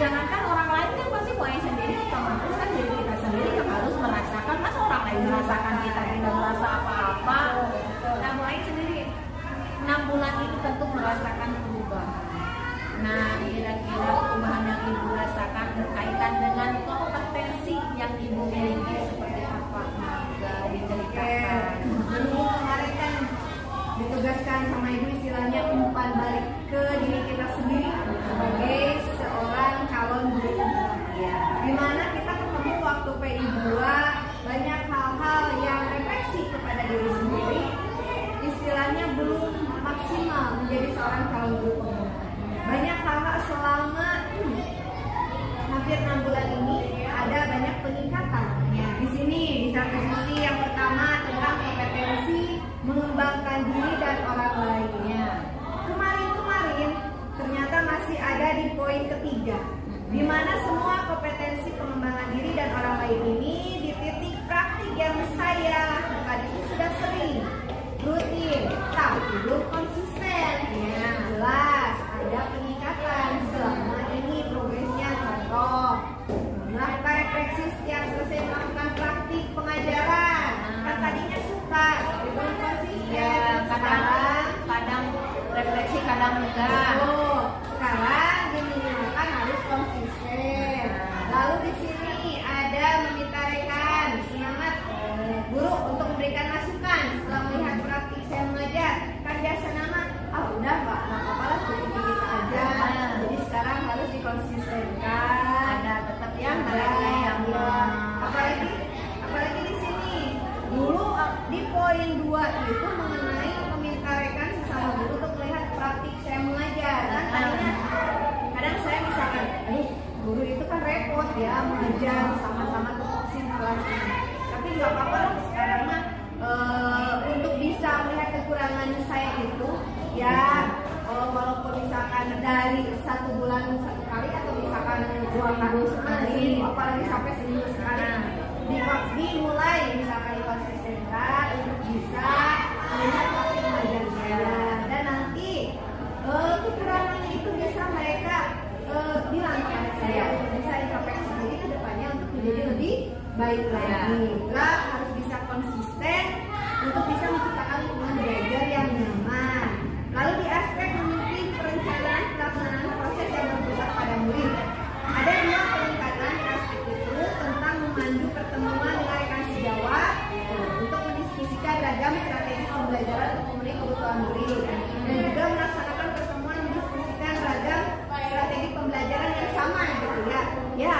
[SPEAKER 2] Jangankan orang lain kan pasti Bu Ai sendiri, otomatis kan diri kita sendiri yang harus merasakan. Masa orang lain merasakan kita tidak merasa apa-apa. Nah Bu Ai sendiri 6 bulan ini tentu merasakan perubahan. Nah kira-kira perubahan yang Ibu rasakan berkaitan dengan kompetensi yang Ibu miliki seperti apa? Maka diceritakan.
[SPEAKER 4] Kemarin kan ditugaskan sama Ibu istilahnya umpan balik ke diri kita sendiri sebagai seorang calon guru penggerak.
[SPEAKER 2] Ya.
[SPEAKER 4] Dimana kita ketemu waktu PI 2 banyak hal-hal yang refleksi kepada diri sendiri, istilahnya belum maksimal menjadi seorang calon guru penggerak. Banyak hal-hal selama hampir 6 bulan ini ada banyak peningkatan. Ya, di sini di satu sisi yang pertama tentang kompetensi mengembangkan diri dan orang lainnya. Kemarin ternyata masih ada di poin ketiga, di mana semua kompetensi pengembangan diri dan orang lain ini di titik praktik yang saya lakukan itu sudah sering, rutin, tapi belum konsisten. Ya, jelas ada peningkatan selama ini progresnya. Contoh, melakukan refleksi setiap selesai melakukan praktik pengajaran poin 2 itu mengenai meminta rekan sesama guru untuk melihat praktik saya mengajar. Kan tadinya kadang saya misalkan, guru itu kan repot ya mengajar sama-sama tupoksiin kelas ini. Tapi nggak apa-apa lah sekarang mah untuk bisa melihat kekurangan saya itu ya walaupun misalkan dari 1 bulan 1 kali atau misalkan 2 kali sekali, apalagi sampai seminggu sekali, dimulai misalkan dikonsistenkan untuk bisa melihat praktik mengajar saya, dan nanti kekurangannya itu bisa mereka bilang kepada saya untuk bisa introspeksi diri ke depannya untuk menjadi lebih baik lagi. Lah harus bisa konsisten untuk bisa menciptakan lingkungan belajar yang nyaman. Lalu di aspek memimpin perencanaan pelaksanaan proses yang berpusat pada murid, ada 2 penekanan di aspek itu tentang memandu pertemuan dengan rekan sejawat untuk mendiskusikan ragam strategi pembelajaran untuk memenuhi kebutuhan murid, dan juga melaksanakan pertemuan mendiskusikan ragam strategi pembelajaran yang sama gitu ya. Ya,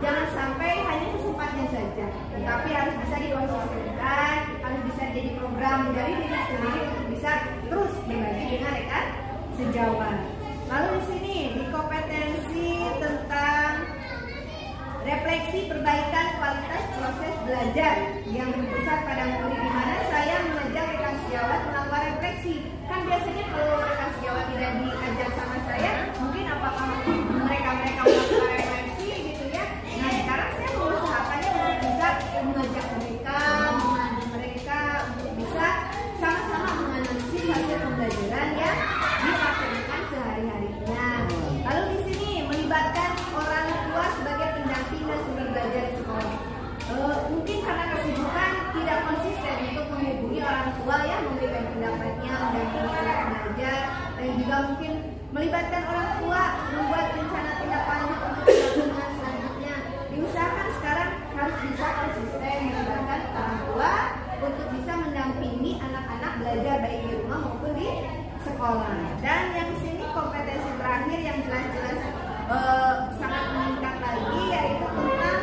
[SPEAKER 4] jangan sampai hanya kesempatnya saja, tetapi harus bisa dikonsistenkan, harus bisa jadi program dari diri sendiri untuk bisa terus berbagi dengan rekan sejawat. Lalu di sini di kompetensi tentang refleksi perbaikan kualitas proses belajar yang berpusat pada murid, di mana saya mengajak rekan sejawat melakukan refleksi. Kan biasanya kalau rekan sejawat tidak diajak sama saya, mungkin apakah mereka melakukan refleksi gitu ya. Nah sekarang saya mengusahakannya untuk bisa mengajak mereka, memandu mereka untuk bisa sama-sama menganalisis hasil pembelajaran yang dilakukan sehari-harinya. Lalu di sini melibatkan orang tua sebagai pendamping dan sumber belajar di sekolah. Mungkin karena kesibukan tidak konsisten untuk menghubungi orang tua yang memberikan pendapatnya, mendampingi anak belajar, dan juga mungkin melibatkan orang tua membuat rencana tindak lanjut untuk dilakukan selanjutnya. Diusahakan sekarang harus bisa konsisten melibatkan orang tua untuk bisa mendampingi anak-anak belajar baik di rumah maupun di sekolah. Dan yang sini kompetensi terakhir yang jelas-jelas sangat meningkat lagi, yaitu tentang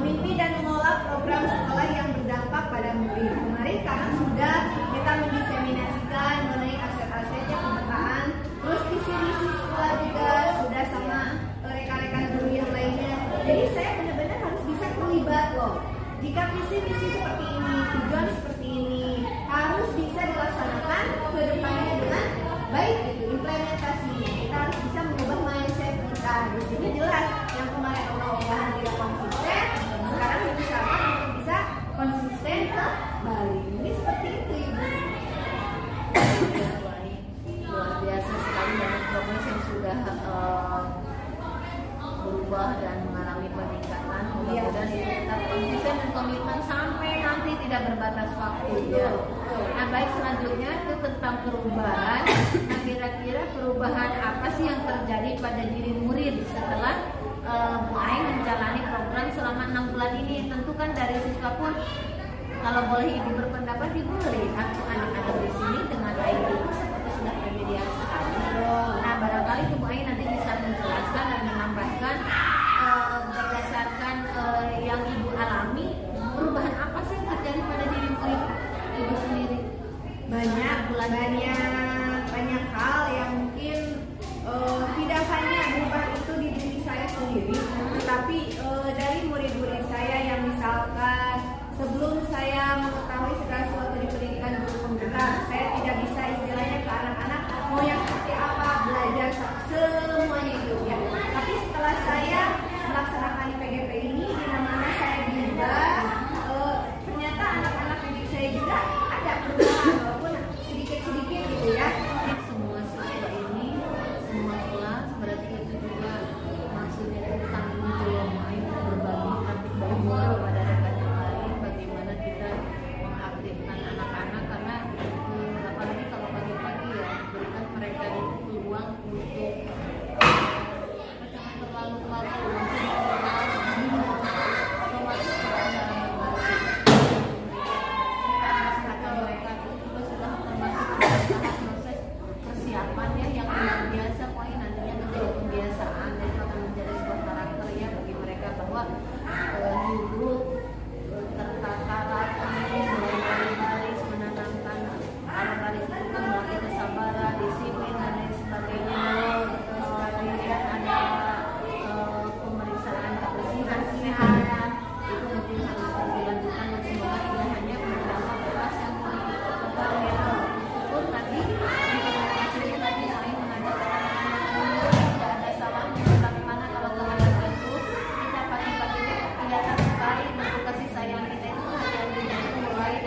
[SPEAKER 4] memimpin dan mengelola program sekolah yang berdampak pada murid. Kemarin karena sudah kita mendiseminasikan mengenai aset-asetnya pemetaan, terus visi-misi sekolah juga sudah sama rekan-rekan guru yang lainnya. Jadi saya benar-benar harus bisa terlibat loh. Jika visi-misi seperti ini, tujuan seperti ini harus bisa dilaksanakan ke depannya dengan baik gitu, implementasinya. Kita harus bisa mengubah mindset kita. Di sini jelas yang kemarin ogah-ogahan tidak konsisten, sekarang diusahakan untuk bisa konsisten kembali. Ini seperti itu Ibu.
[SPEAKER 2] Luar biasa sekali banyak progres yang sudah berubah dan mengalami peningkatan. Mudah-mudahan itu tetap konsisten dan komitmen sampai nanti tidak berbatas waktu ya. Nah baik, selanjutnya itu tentang perubahan. Nah kira-kira perubahan apa sih yang terjadi pada diri murid setelah Bu Ai menjalani program selama 6 bulan ini? Tentu kan dari siswa pun kalau boleh Ibu berpendapat, Ibu melihat anak-anak di sini dengan ID itu seperti sudah remedial sekali. Nah barangkali Bu Ai nanti bisa menjelaskan dan menambahkan berdasarkan yang Ibu alami, perubahan apa sih yang terjadi pada diri murid Ibu sendiri?
[SPEAKER 4] Banyak hal yang mungkin tidak hanya berubah itu di diri saya sendiri, tetapi dari murid-murid saya yang misalkan sebelum saya mengetahui segala sesuatu di pendidikan guru penggerak, saya tidak bisa istilahnya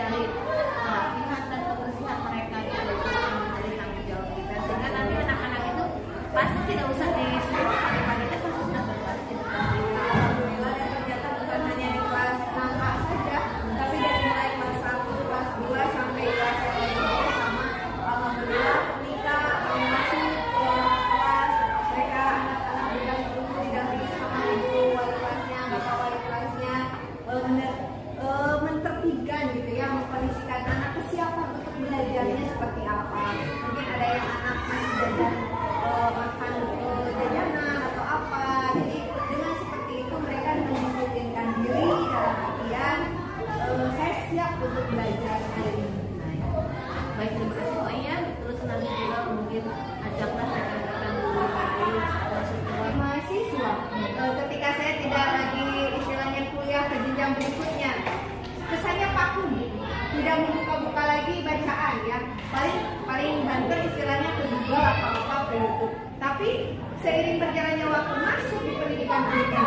[SPEAKER 2] dari pelatihan dan kebersihan mereka gitu, itu yang menjadi tanggung jawab kita, sehingga nanti anak-anak itu pasti tidak usah di sekolah pagi-pagi itu pasti sudah berbaris di depan.
[SPEAKER 4] Alhamdulillah, dan ternyata bukan hanya di kelas 6A saja, tapi dari mulai kelas 1, kelas 2 sampai kelas SMP sama. Alhamdulillah ketika masuk ke kelas, mereka anak-anak didampingi sama ibu wali kelasnya, bapak wali kelasnya, mentertibkan gitu ya, mengkondisikan anak kesiapan untuk belajarnya seperti apa. Mungkin ada yang anak masih jajan makan jajanan atau apa. Jadi dengan seperti itu mereka mendisiplinkan diri dalam artian saya siap untuk belajar hari ini.
[SPEAKER 2] Baik, terima kasih Mbak Iya. Terus nanti juga mungkin ajaklah rekan-rekan guru atau sekolah
[SPEAKER 4] Mahasiswa ketika saya tidak lagi istilahnya kuliah ke jenjang berikutnya, kesannya vakum, tidak membuka-buka lagi bacaan ya, paling banter istilahnya ke Google apa-apa ke YouTube. Tapi seiring berjalannya waktu masuk di pendidikan tinggi,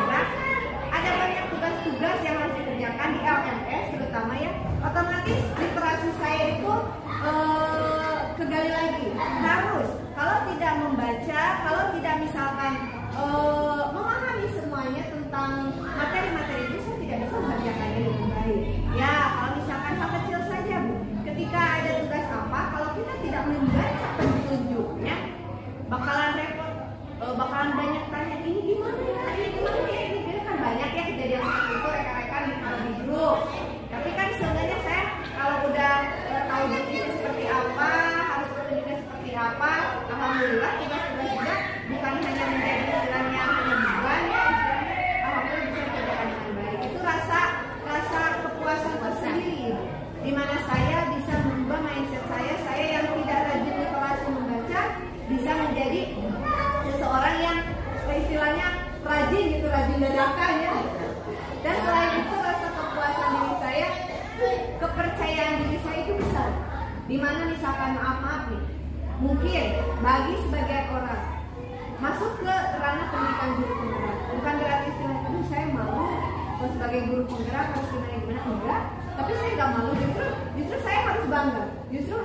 [SPEAKER 4] ada banyak tugas-tugas yang harus dikerjakan di LMS terutama ya, otomatis literasi saya itu kegali lagi. Harus, kalau tidak membaca, kalau tidak misalkan memahami semuanya tentang materi-materi itu, saya tidak bisa mengerjakannya dengan baik. Ya, kalau misalkan hal kecil saja Bu, ketika ada tugas apa, kalau kita tidak membaca petunjuknya, bakalan repot, bakalan banyak tanya, ini gimana ya, ini gimana ya, ini gimana, kan banyak ya kejadian seperti itu rekan-rekan di grup. Tapi kan sebenarnya saya kalau udah tahu definisi seperti apa, harus petunjuknya seperti apa, alhamdulillah tugas-tugas juga bukan hanya menjadi istilahnya hanya beban ya, istilahnya alhamdulillah bisa dikerjakan dengan baik. Itu rasa kepuasan tersendiri, di mana saya bisa merubah mindset saya yang tidak rajin literasi membaca bisa menjadi seseorang yang istilahnya rajin gitu, rajin dadakan ya. Dan selain itu rasa kepuasan diri saya, kepercayaan diri saya itu besar. Dimana misalkan maaf nih, mungkin bagi sebagian orang masuk ke ranah pendidikan guru penggerak, bukan berarti istilah aduh saya malu sebagai guru penggerak harus gimana enggak. Tapi saya nggak malu, justru saya harus bangga, justru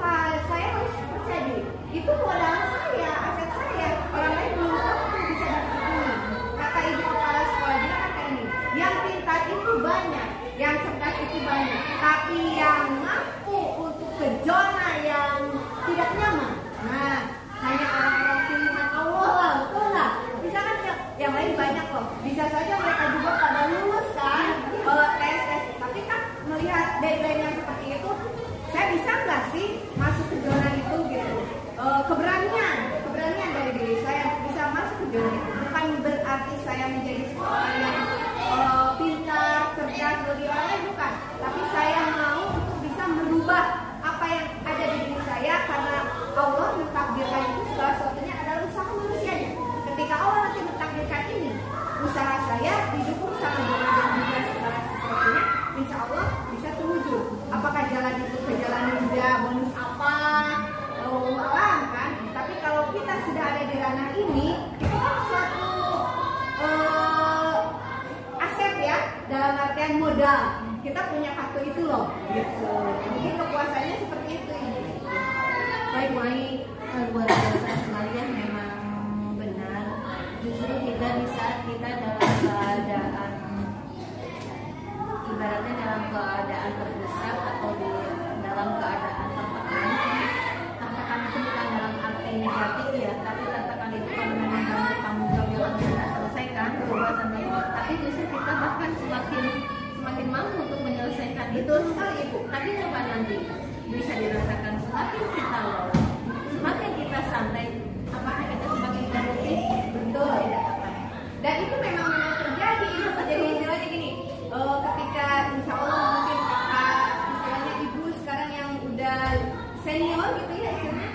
[SPEAKER 4] saya harus percaya diri. Itu modal saya, aset saya. Orang lain belum tentu bisa dapat ini. Kata ibu kepala sekolah juga kata ini, yang pintar itu banyak, yang cerdas itu banyak, tapi yang mampu untuk ke zona yang tidak nyaman, nah hanya orang-orang pilihan Allah lah, betul nggak? Misalkan yang lain banyak loh, bisa saja mereka juga pada lulus kan, tes, tapi kan melihat deadline yang seperti itu, saya bisa nggak sih masuk ke zona itu gitu? Keberanian dari diri saya bisa masuk ke zona itu, bukan berarti saya menjadi seorang yang pintar, cerdas, lebih orang lain, bukan. Tapi saya mau untuk bisa merubah apa yang ada di diri saya, karena Allah mentakdirkan itu segala sesuatunya adalah usaha manusianya. Ketika Allah nanti mentakdirkan ini, usaha saya didukung sama jalan juga segala sesuatunya, insya Allah bisa terwujud. Apakah jalan itu ke jalan ninja, bonus apa, alam kan? Tapi kalau kita sudah ada di ranah ini, itu kan suatu aset ya, dalam artian modal. Kita punya kartu itu loh, gitu. Mungkin kepuasannya seperti itu.
[SPEAKER 2] baik, luar biasa sekali ya, memang benar. Justru kita di saat kita dalam keadaan ibaratnya dalam keadaan terdesak atau dalam keadaan tertekan itu bukan dalam arti negatif ya, tapi tertekan itu kan memang banyak tanggung jawab yang harus kita selesaikan, kebebasan tersebut. Tapi justru kita bahkan semakin mampu untuk menyelesaikan itu sekali Ibu. Tapi coba nanti bisa dirasakan semakin kita lolos, semakin kita santai, apakah kita semakin produktif?
[SPEAKER 4] Betul. Dan itu memang terjadi. Jadi istilahnya gini, ketika insya Allah mungkin kakak, istilahnya ibu sekarang yang udah senior gitu ya istilahnya,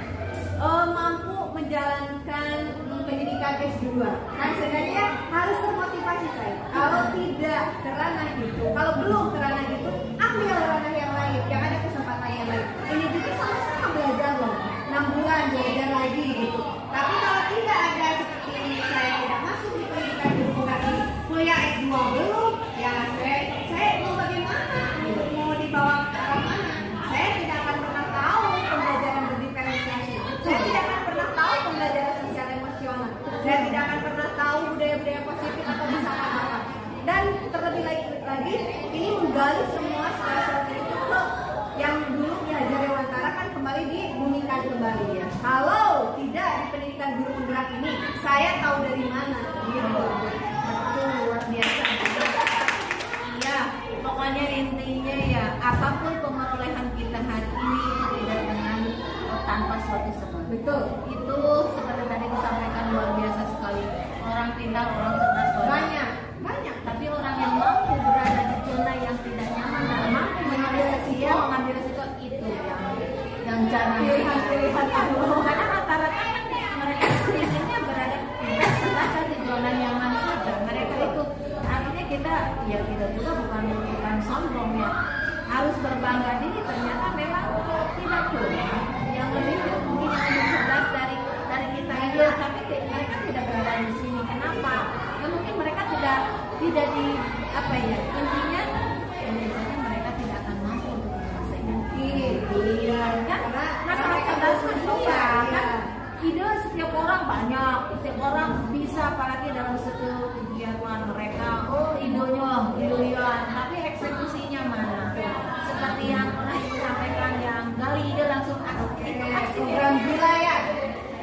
[SPEAKER 4] mampu menjalankan pendidikan S2. Kan sebenarnya harus termotivasi saya. Kalau tidak kerana itu, kalau belum kerana itu, ambil ranah yang lain, yang ada kesempatan yang lain. Ini juga sama-sama belajar loh, 6 bulan belajar lagi gitu. Tapi kalau tidak ada seperti ini, saya tidak masuk di pendidikan guru lagi, kuliah S2 belum, ya saya mau bagaimana? Mau dibawa ke arah mana? kembali semua sesuatu itu ke yang dulu di Hajar Dewantara kan kembali dibumikan kembali ya. Kalau tidak di pendidikan guru penggerak ini, saya tahu dari mana gitu.
[SPEAKER 2] Itu luar biasa. Iya, pokoknya intinya ya apapun pemerolehan kita hari ini itu tidak dengan tanpa suatu sebab.
[SPEAKER 4] Betul.
[SPEAKER 2] Itu seperti tadi disampaikan luar biasa sekali. Orang pintar, orang cerdas
[SPEAKER 4] Banyak.
[SPEAKER 2] tapi orang yang mampu berada di zona yang tidak nyaman dan mampu mengambil resiko itu yang jarang
[SPEAKER 4] Pilihan-pilihan
[SPEAKER 2] karena rata-rata kan mereka inginnya berada di zona nyaman saja. Mereka itu artinya kita juga bukan sombong ya, harus berbangga diri. Ternyata memang tidak boleh yang lebih mungkin yang lebih cerdas dari kita itu, tapi mereka tidak berada di sini. Kenapa? Ya mungkin mereka tidak di apa ya, intinya mereka tidak akan mampu untuk menyelesaikan. Iya kan? Masalah cerdas kan iya kan? Ide setiap orang banyak, setiap orang bisa, apalagi dalam satu kegiatan mereka, idenya, tapi eksekusinya mana? Seperti yang pernah Ibu sampaikan, yang gali ide langsung aksi,
[SPEAKER 4] program gila ya.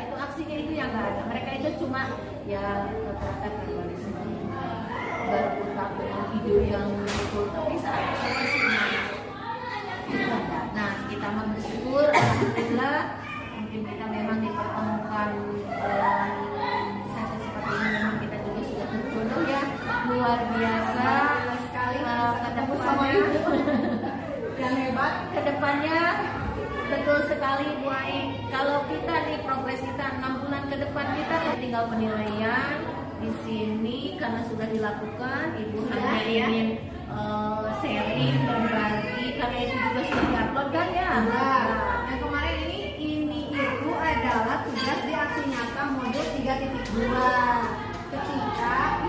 [SPEAKER 2] itu aksinya itu yang nggak ada. Mereka itu cuma ya rata-rata pribadi sendiri, berputar dengan ide yang betul, tapi saat eksekusinya itu ada. Nah, kita bersyukur, alhamdulillah. Mungkin kita memang dipertemukan sesi seperti ini, memang kita juga sudah berjodoh ya, luar biasa
[SPEAKER 4] Sekali
[SPEAKER 2] ketemu
[SPEAKER 4] sama ibu yang hebat.
[SPEAKER 2] kedepannya betul sekali Bu Ai. Kalau kita di progres kita 6 bulan ke depan kita tinggal penilaian di sini karena sudah dilakukan. Ibu hanya ingin sharing, berbagi karena itu juga sudah diupload kan ya.
[SPEAKER 4] Yang kemarin ini itu adalah tugas di aksi nyata modul 3.2.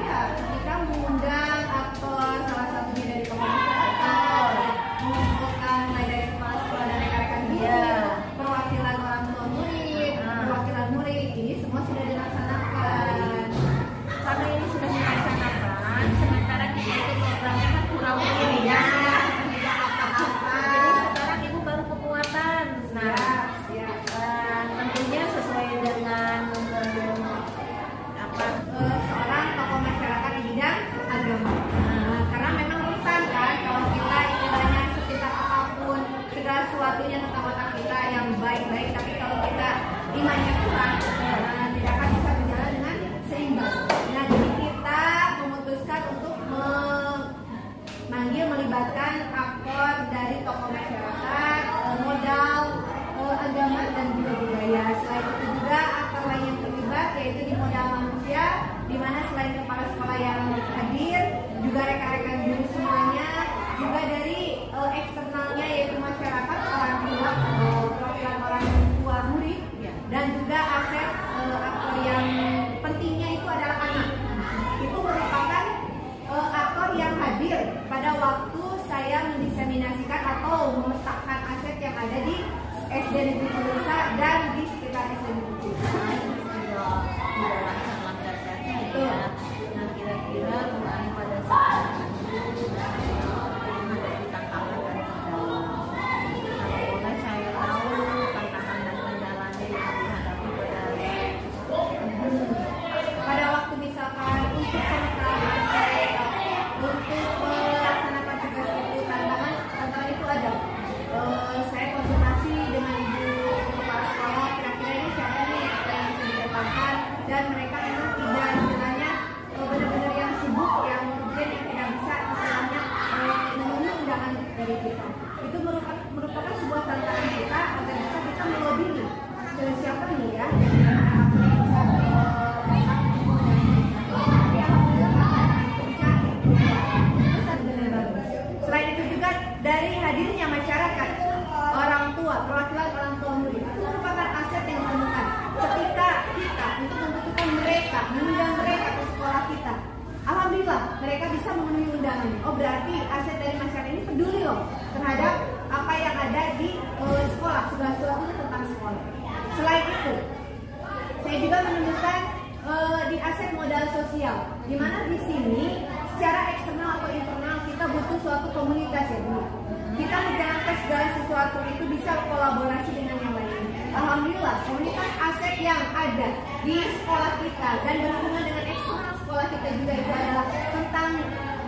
[SPEAKER 4] Ketika mengundang aktor salah satunya dari komunitas, mengumpulkan mulai dari kepala sekolah dan rekan-rekan guru, perwakilan orang tua murid, perwakilan murid, ini semua sudah dilaksanakan.
[SPEAKER 2] Karena ini sudah dilaksanakan, sementara kita itu programnya kan kurang begini ya. Jadi sekarang Ibu baru penguatan. Nah, tentunya sesuai dengan
[SPEAKER 4] Seorang tokoh masyarakat di bidang agama. Karena memang rutan kan kalau kita istilahnya sepintar apapun segala sesuatunya tentang otak kita yang baik-baik, tapi kalau kita imannya kurang, tidak akan bisa berjalan dengan seimbang. Nah, jadi kita memutuskan untuk melibatkan aktor dari tokoh masyarakat, modal agama dan juga budaya. Selain itu juga aktor lain yang terlibat yaitu di modal manusia, di mana selain kepala sekolah yang hadir, juga rekan-rekan guru semuanya, juga dari eksternalnya yaitu masyarakat, orang tua, perwakilan orang tua murid, dan juga aset aktor yang pentingnya itu adalah anak. Itu merupakan aktor yang hadir pada waktu saya mendiseminasikan atau meletakkan aset yang ada di SD Negeri Cilusa dan di sekitar SD Negeri Cilusa.
[SPEAKER 2] tidak lancar-lancar saja ya. Nah, kira-kira Bu Ai pada saat menghadapi tantangan dan kendala, kalau boleh saya tahu tantangan dan kendalanya yang dihadapi
[SPEAKER 4] Pada waktu misalkan untuk pemetaan aset, untuk melaksanakan tugas itu, tantangan itu ada. Saya konsultasi dengan ibu kepala sekolah, kira-kira ini siapa nih yang bisa didapatkan, dan mereka memang tidak istilahnya benar-benar yang sibuk, yang mungkin yang tidak bisa istilahnya memenuhi undangan dari kita. Itu merupakan sebuah tantangan kita agar bisa kita melobby ke siapa nih ya yang bisa Selain itu juga dari hadirnya masyarakat, orang tua, perwakilan orang tua murid, itu merupakan aset yang menemukan. Ketika kita untuk membutuhkan mereka, mengundang mereka ke sekolah kita, alhamdulillah mereka bisa memenuhi undangan. Oh, berarti aset dari masyarakat ini peduli loh terhadap apa yang ada di sekolah, segala sesuatunya tentang sekolah. Selain itu, saya juga menemukan di aset modal sosial, di mana di sini secara eksternal atau internal kita butuh suatu komunitas satu itu bisa kolaborasi dengan yang lain. Alhamdulillah, komunitas aset yang ada di sekolah kita dan berhubungan dengan eksternal sekolah kita juga itu adalah tentang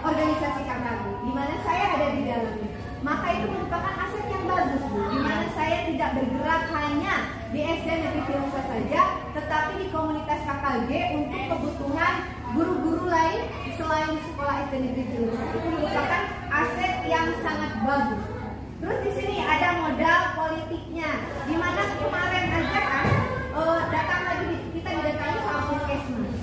[SPEAKER 4] organisasi KKB, di mana saya ada di dalamnya. Maka itu merupakan aset yang bagus, di mana saya tidak bergerak hanya di SD Negeri Tilusa saja, tetapi di komunitas KKG untuk kebutuhan guru-guru lain selain sekolah SD Negeri Tilusa. Itu merupakan aset yang sangat bagus. Terus di sini ada modal politiknya, di mana kemarin aja kan datang lagi kita didatangi sama puskesmas.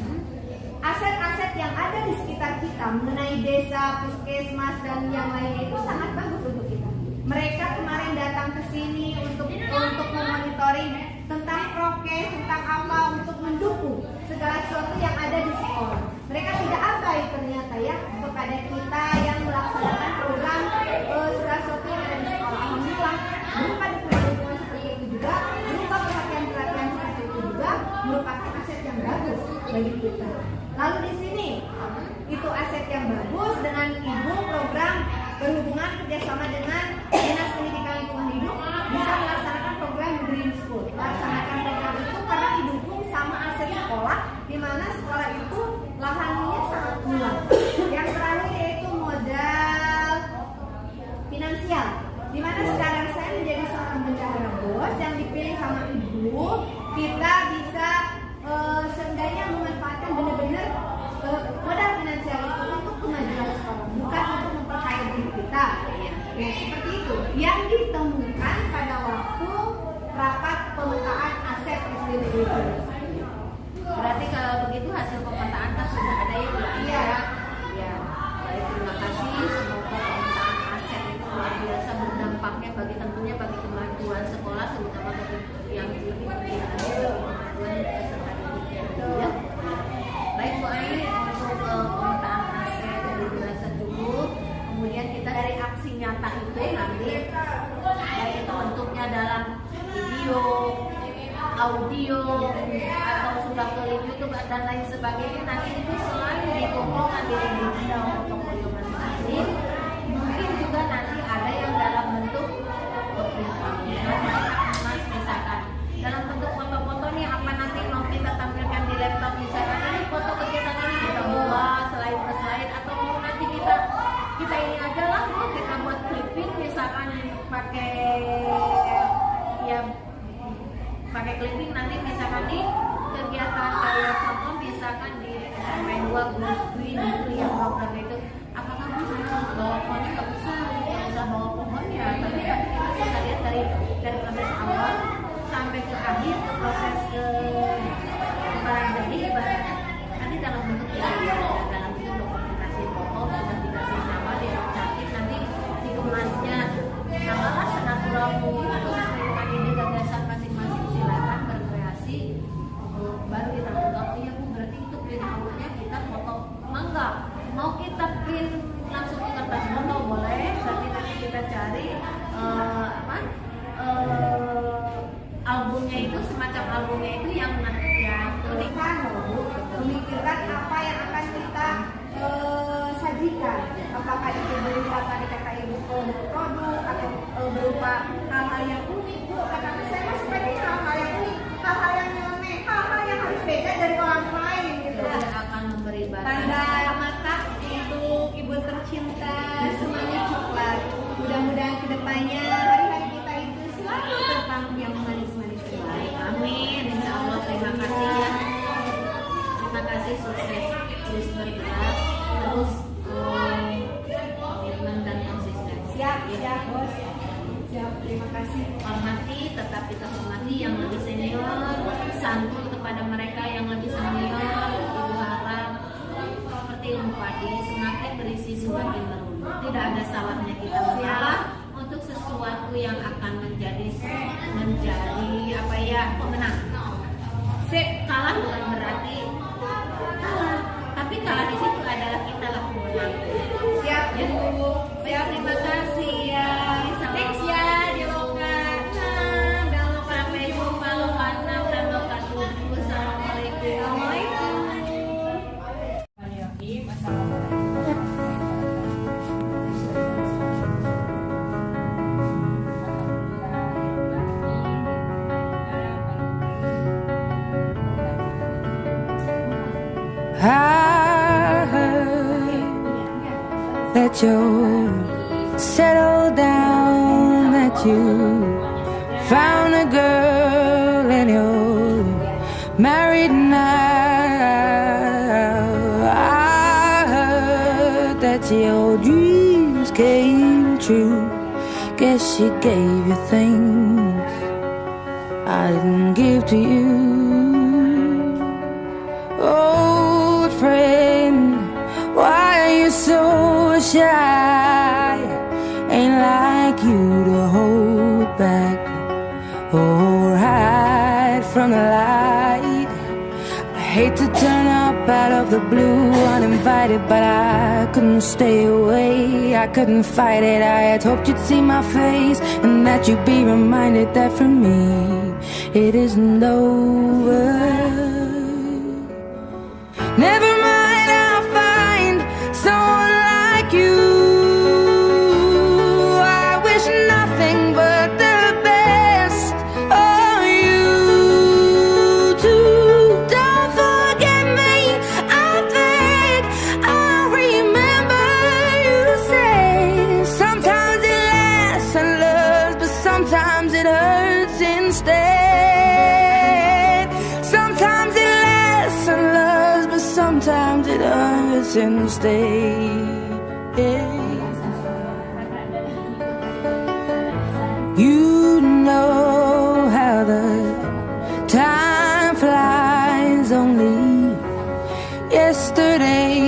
[SPEAKER 4] Aset-aset yang ada di sekitar kita mengenai desa, puskesmas dan yang lainnya itu sangat bagus untuk kita. Mereka kemarin datang ke sini untuk memonitoring tentang prokes, tentang apa, untuk mendukung segala sesuatu yang ada di sekolah. Mereka tidak abai ternyata ya kepada kita yang melaksanakan program segala sesuatu yang ada di sekolah. Alhamdulillah, berupa dukungan seperti itu juga, berupa perhatian-perhatian seperti itu juga merupakan aset yang bagus bagi kita. Lalu di sini itu aset yang bagus dengan ibu program berhubungan kerjasama dengan Dinas Pendidikan Lingkungan Hidup bisa melaksanakan program Green School. Melaksanakan program itu karena didukung sama aset sekolah, di mana sekolah itu lahannya sangat luas. Yang terakhir yaitu modal finansial, di mana sekarang saya menjadi seorang bendahara BOS yang dipilih sama ibu. Kita bisa seenggaknya memanfaatkan benar-benar modal finansial itu untuk kemajuan sekolah, bukan untuk memperkaya diri kita. Ya, seperti itu yang ditemukan pada waktu rapat pemetaan aset SD Negeri Tilusa.
[SPEAKER 2] Berarti kalau begitu hasil pemetaan kan sudah ada ya Bu?
[SPEAKER 4] Iya.
[SPEAKER 2] Ya, baik, terima kasih. Semoga pemetaan aset itu luar biasa berdampaknya bagi tentunya bagi kemajuan sekolah, terutama bagi yang lebih penting bagi kemajuan peserta didiknya. Ya. Baik Bu Ai, untuk pemetaan aset dari dirasa cukup. Kemudian kita dari aksi nyata itu nanti baik itu bentuknya dalam video, audio, atau sudah ke YouTube dan lain sebagainya, nanti itu selain dikumpulkan di digital portfolio masing-masing, mungkin juga nanti ada yang dalam bentuk mas misalkan dalam bentuk foto-foto nih apa nanti mau kita tampilkan di laptop, misalkan ini foto kegiatan ini kita buat slide atau mau nanti kita ini aja lah, kita buat clipping misalkan pakai clipping nanti misalkan nih kegiatan karya contoh misalkan di SMP 2 grup Green itu yang program itu, apakah bisa bawa pohonnya? Nggak usah bawa pohonnya, tapi nanti kita bisa lihat dari proses awal sampai ke akhir, ke proses ke barang jadi ibaratnya nanti dalam bentuk dalam bentuk dokumentasi foto sudah dikasih nama, dicantik, nanti dikemasnya namalah senatural mungkin atau sesuai dengan ide gagasan masing-masing, silakan berkreasi. Baru kita buka, oh iya Bu, berarti itu print outnya kita foto, mangga mau kita print langsung ke kertas foto boleh, berarti nanti kita cari albumnya itu, semacam albumnya itu yang
[SPEAKER 4] memikirkan apa yang akan kita sajikan, apakah itu berupa tadi kata ibu produk atau berupa hal-hal yang unik. Bu, kata saya masih pengen hal-hal yang unik, hal-hal yang nyeleneh, hal-hal yang harus beda dari orang lain gitu.
[SPEAKER 2] Tidak akan memberi
[SPEAKER 4] Tanda mata untuk ibu tercinta semuanya coklat. Mudah-mudahan kedepannya hari-hari kita itu selalu tentang yang manis-manis.
[SPEAKER 2] Amin, insya Allah. Terima kasih ya. Terima kasih, sukses terus bergerak, terus komitmen dan konsisten.
[SPEAKER 4] Siap bos. Siap, terima kasih.
[SPEAKER 2] Hormati, tetap kita hormati yang lebih senior, santun kepada mereka yang lebih senior. Ibu harap seperti ilmu padi, semakin berisi semakin berumur. Tidak ada salahnya kita mengalah untuk sesuatu yang akan menjadi pemenang. Kalah bukan berarti kalah, tapi kalah di situ adalah kita lah pemenang.
[SPEAKER 4] Siap,
[SPEAKER 2] Ya.
[SPEAKER 4] Bu.
[SPEAKER 2] Siap, terima kasih ya.
[SPEAKER 4] Next ya di Loka 6 dan Loka
[SPEAKER 2] Sampai jumpa Loka 6 dan Loka 7. Assalamualaikum.
[SPEAKER 1] I heard that you're settled down, that you found a girl and you're married now. I heard that your dreams came true. Guess she gave you things I didn't give to you. Oh, friend, why are you so shy? Ain't like you to hold back or hide from the light. I hate to turn up out of the blue uninvited, but I couldn't stay away. I couldn't fight it. I had hoped you'd see my face and that you'd be reminded that for me it isn't over. Never mind, I'll find someone like you. I wish nothing but the best for you too. Don't forget me, I beg. I remember you say sometimes it lasts and loves, but sometimes it hurts instead. Sometimes it lasts and loves, but sometimes it hurts instead. You know how the time flies. Only yesterday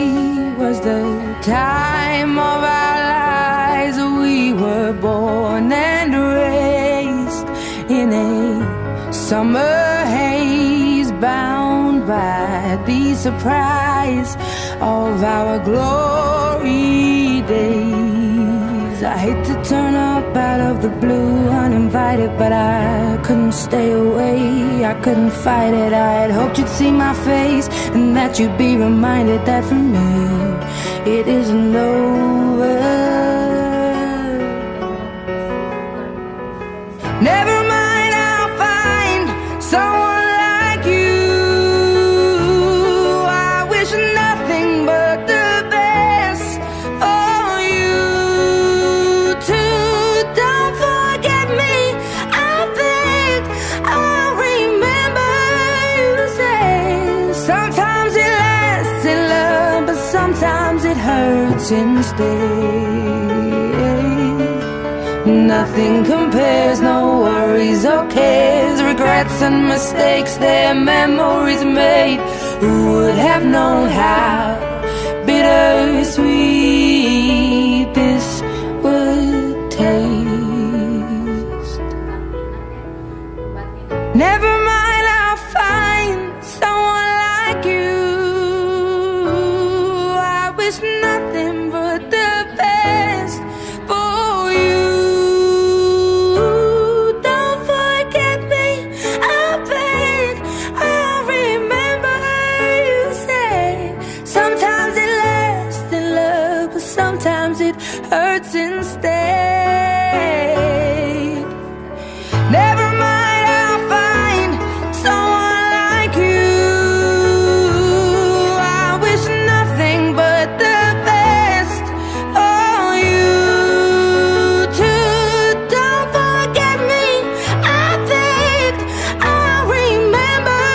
[SPEAKER 1] was the time of our lives. We were born and raised in a summer haze, bound by the surprise of our glory days. I hate to turn up out of the blue uninvited, but I couldn't stay away. I couldn't fight it. I had hoped you'd see my face and that you'd be reminded that for me it isn't over. Never mind, I'll find someone like you. I wish nothing but the best for you too. Don't forget me, I beg. I remember you say sometimes it lasts in love, but sometimes it hurts instead. Nothing compares, no worries or cares, regrets and mistakes, their memories made. Who would have known how bittersweet this would taste? Never mind, I'll find someone like you. I wish nothing but the best for you. Don't forget me, I beg. I remember you say sometimes it lasts in love, but sometimes it hurts instead. Never mind, I'll find someone like you. I wish nothing but the best for you too. Don't forget me, I beg. I remember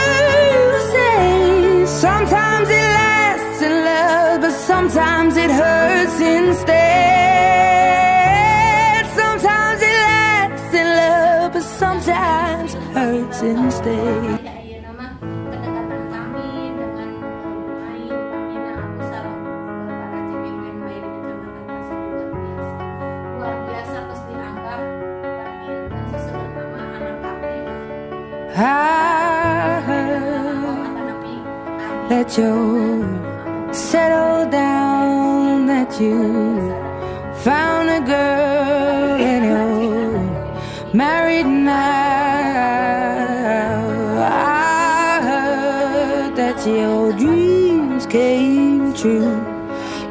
[SPEAKER 1] you say sometimes it lasts in love, but sometimes it hurts instead. Sometimes it lasts in love, but sometimes it hurts instead.
[SPEAKER 2] Ya, iya nama kedekatan kami dengan pemain Pamina Apusal para CGM baik di Kecamatan Pasir luar biasa terus dianggap kami sesuai nama anak kami
[SPEAKER 1] I heard that you're settled down, that you found a girl and you're married now. I heard that your dreams came true.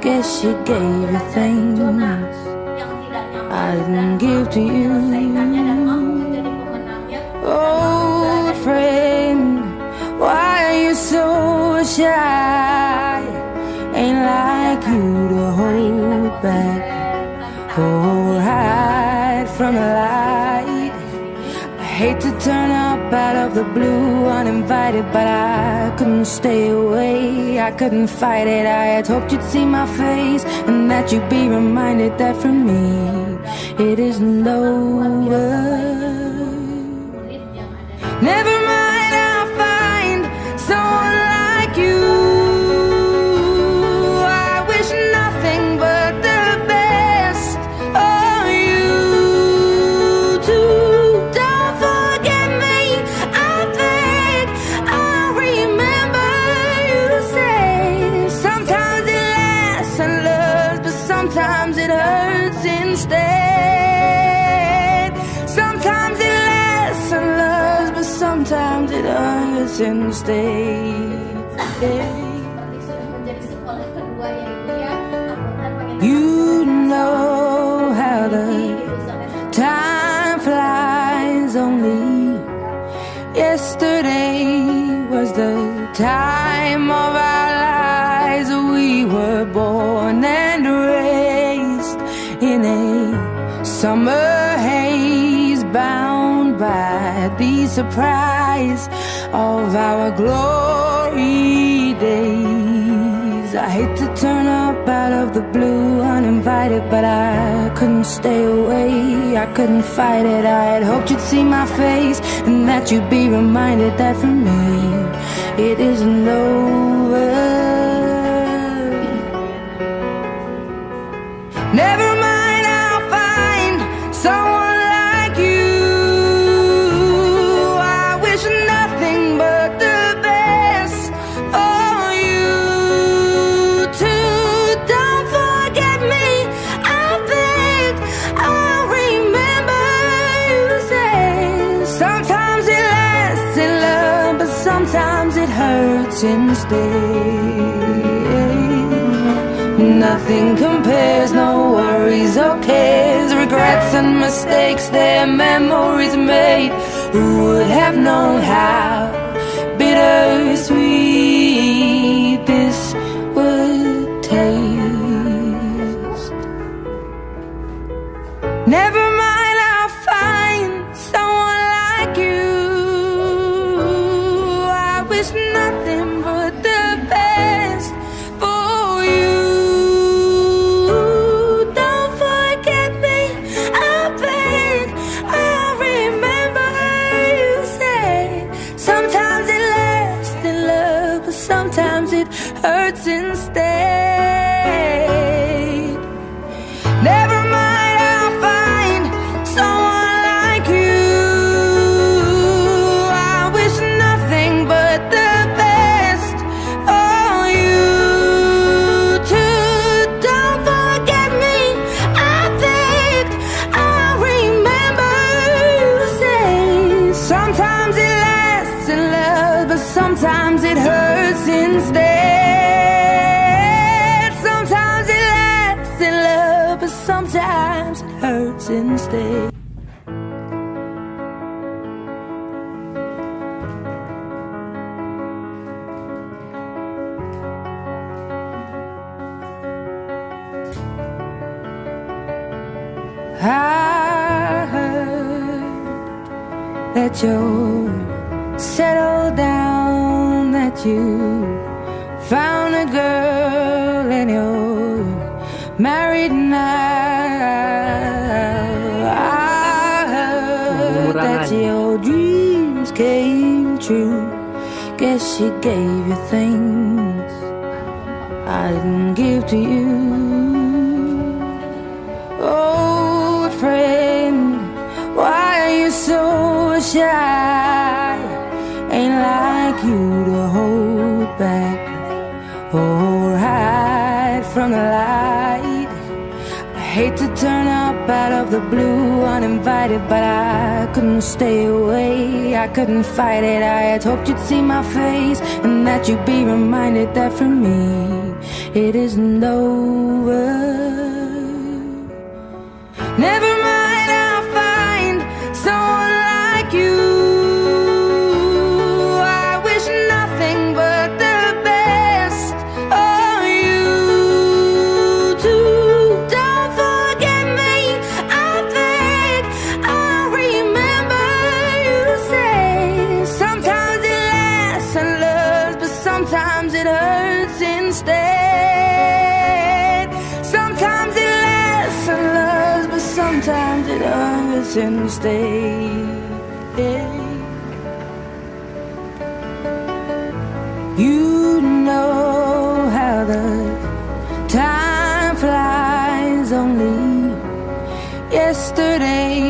[SPEAKER 1] Guess she gave you things I didn't give to you. Oh, friend, why are you so shy? from the light. I hate to turn up out of the blue uninvited, but I couldn't stay away, I couldn't fight it. I had hoped you'd see my face and that you'd be reminded that for me it isn't over. Never mind, I'll find someone like you. I wish nothing but the best for you too. Don't forget me, I beg. I remember you say sometimes it lasts and loves, but sometimes it hurts instead. Sometimes it lasts and loves, but sometimes it hurts instead.
[SPEAKER 2] Seperti sudah menjadi sekolah kedua ya Ibu ya. Apunten pengen
[SPEAKER 1] You know how the
[SPEAKER 2] gitu sampai
[SPEAKER 1] time flies. Only yesterday was the time of our lives. We were born and raised in a summer haze, bound by the surprise of our glory days. I hate to turn up out of the blue uninvited, but I couldn't stay away, I couldn't fight it. I had hoped you'd see my face and that you'd be reminded that for me it isn't over. Never mind, I'll find someone like you. I wish nothing but the best for you too. Don't forget me, I beg. I remember you say sometimes it lasts in love, but sometimes it hurts instead. Nothing compares, no worries or cares, regrets and mistakes, their memories made. Who would have known how bittersweet this would taste? Never mind, I'll find someone like you. I wish nothing but the best for you. Don't forget me, I beg. I remember you say sometimes it lasts in love, but sometimes it hurts instead. Never mind, I'll find someone like you. I wish nothing but the best for you too. Don't forget me, I beg. I remember you say sometimes it lasts in love, but sometimes it hurts instead. Sometimes it lasts in love, but sometimes it hurts instead. I heard that you're settled down, that you found a girl and you're married now. I heard that your dreams came true. Guess she gave you things I didn't give to you. Old friend, why are you so shy? Ain't like you to hold back or hide from the light. I hate to turn up out of the blue uninvited, but I couldn't stay away, I couldn't fight it. I had hoped you'd see my face and that you'd be reminded that for me it isn't over. Never mind, I'll find someone like you. I wish nothing but the best for you too. Don't forget me, I beg. sometimes it hurts instead. You know how the time flies. Only yesterday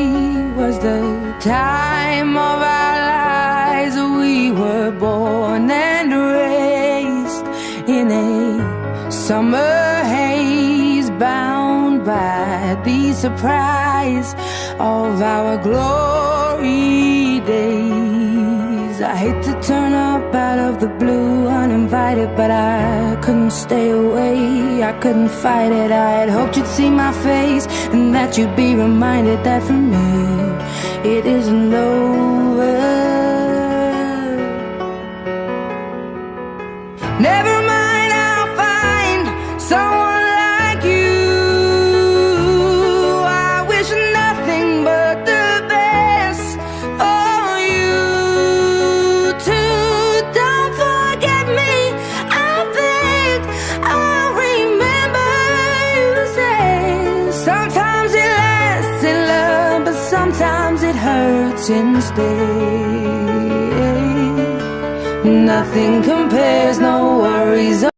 [SPEAKER 1] was the time of our lives. We were born and raised in a summer haze, bound by the surprise of our glory days. I hate to turn up out of the blue uninvited, but I couldn't stay away, I couldn't fight it. I had hoped you'd see my face and that you'd be reminded that for me it isn't over. Never mind, I'll find someone like you. I wish nothing but the best for you too. Don't forget me, I beg. I'll remember you say sometimes it lasts in love, but sometimes it hurts instead. Nothing compares, no worries.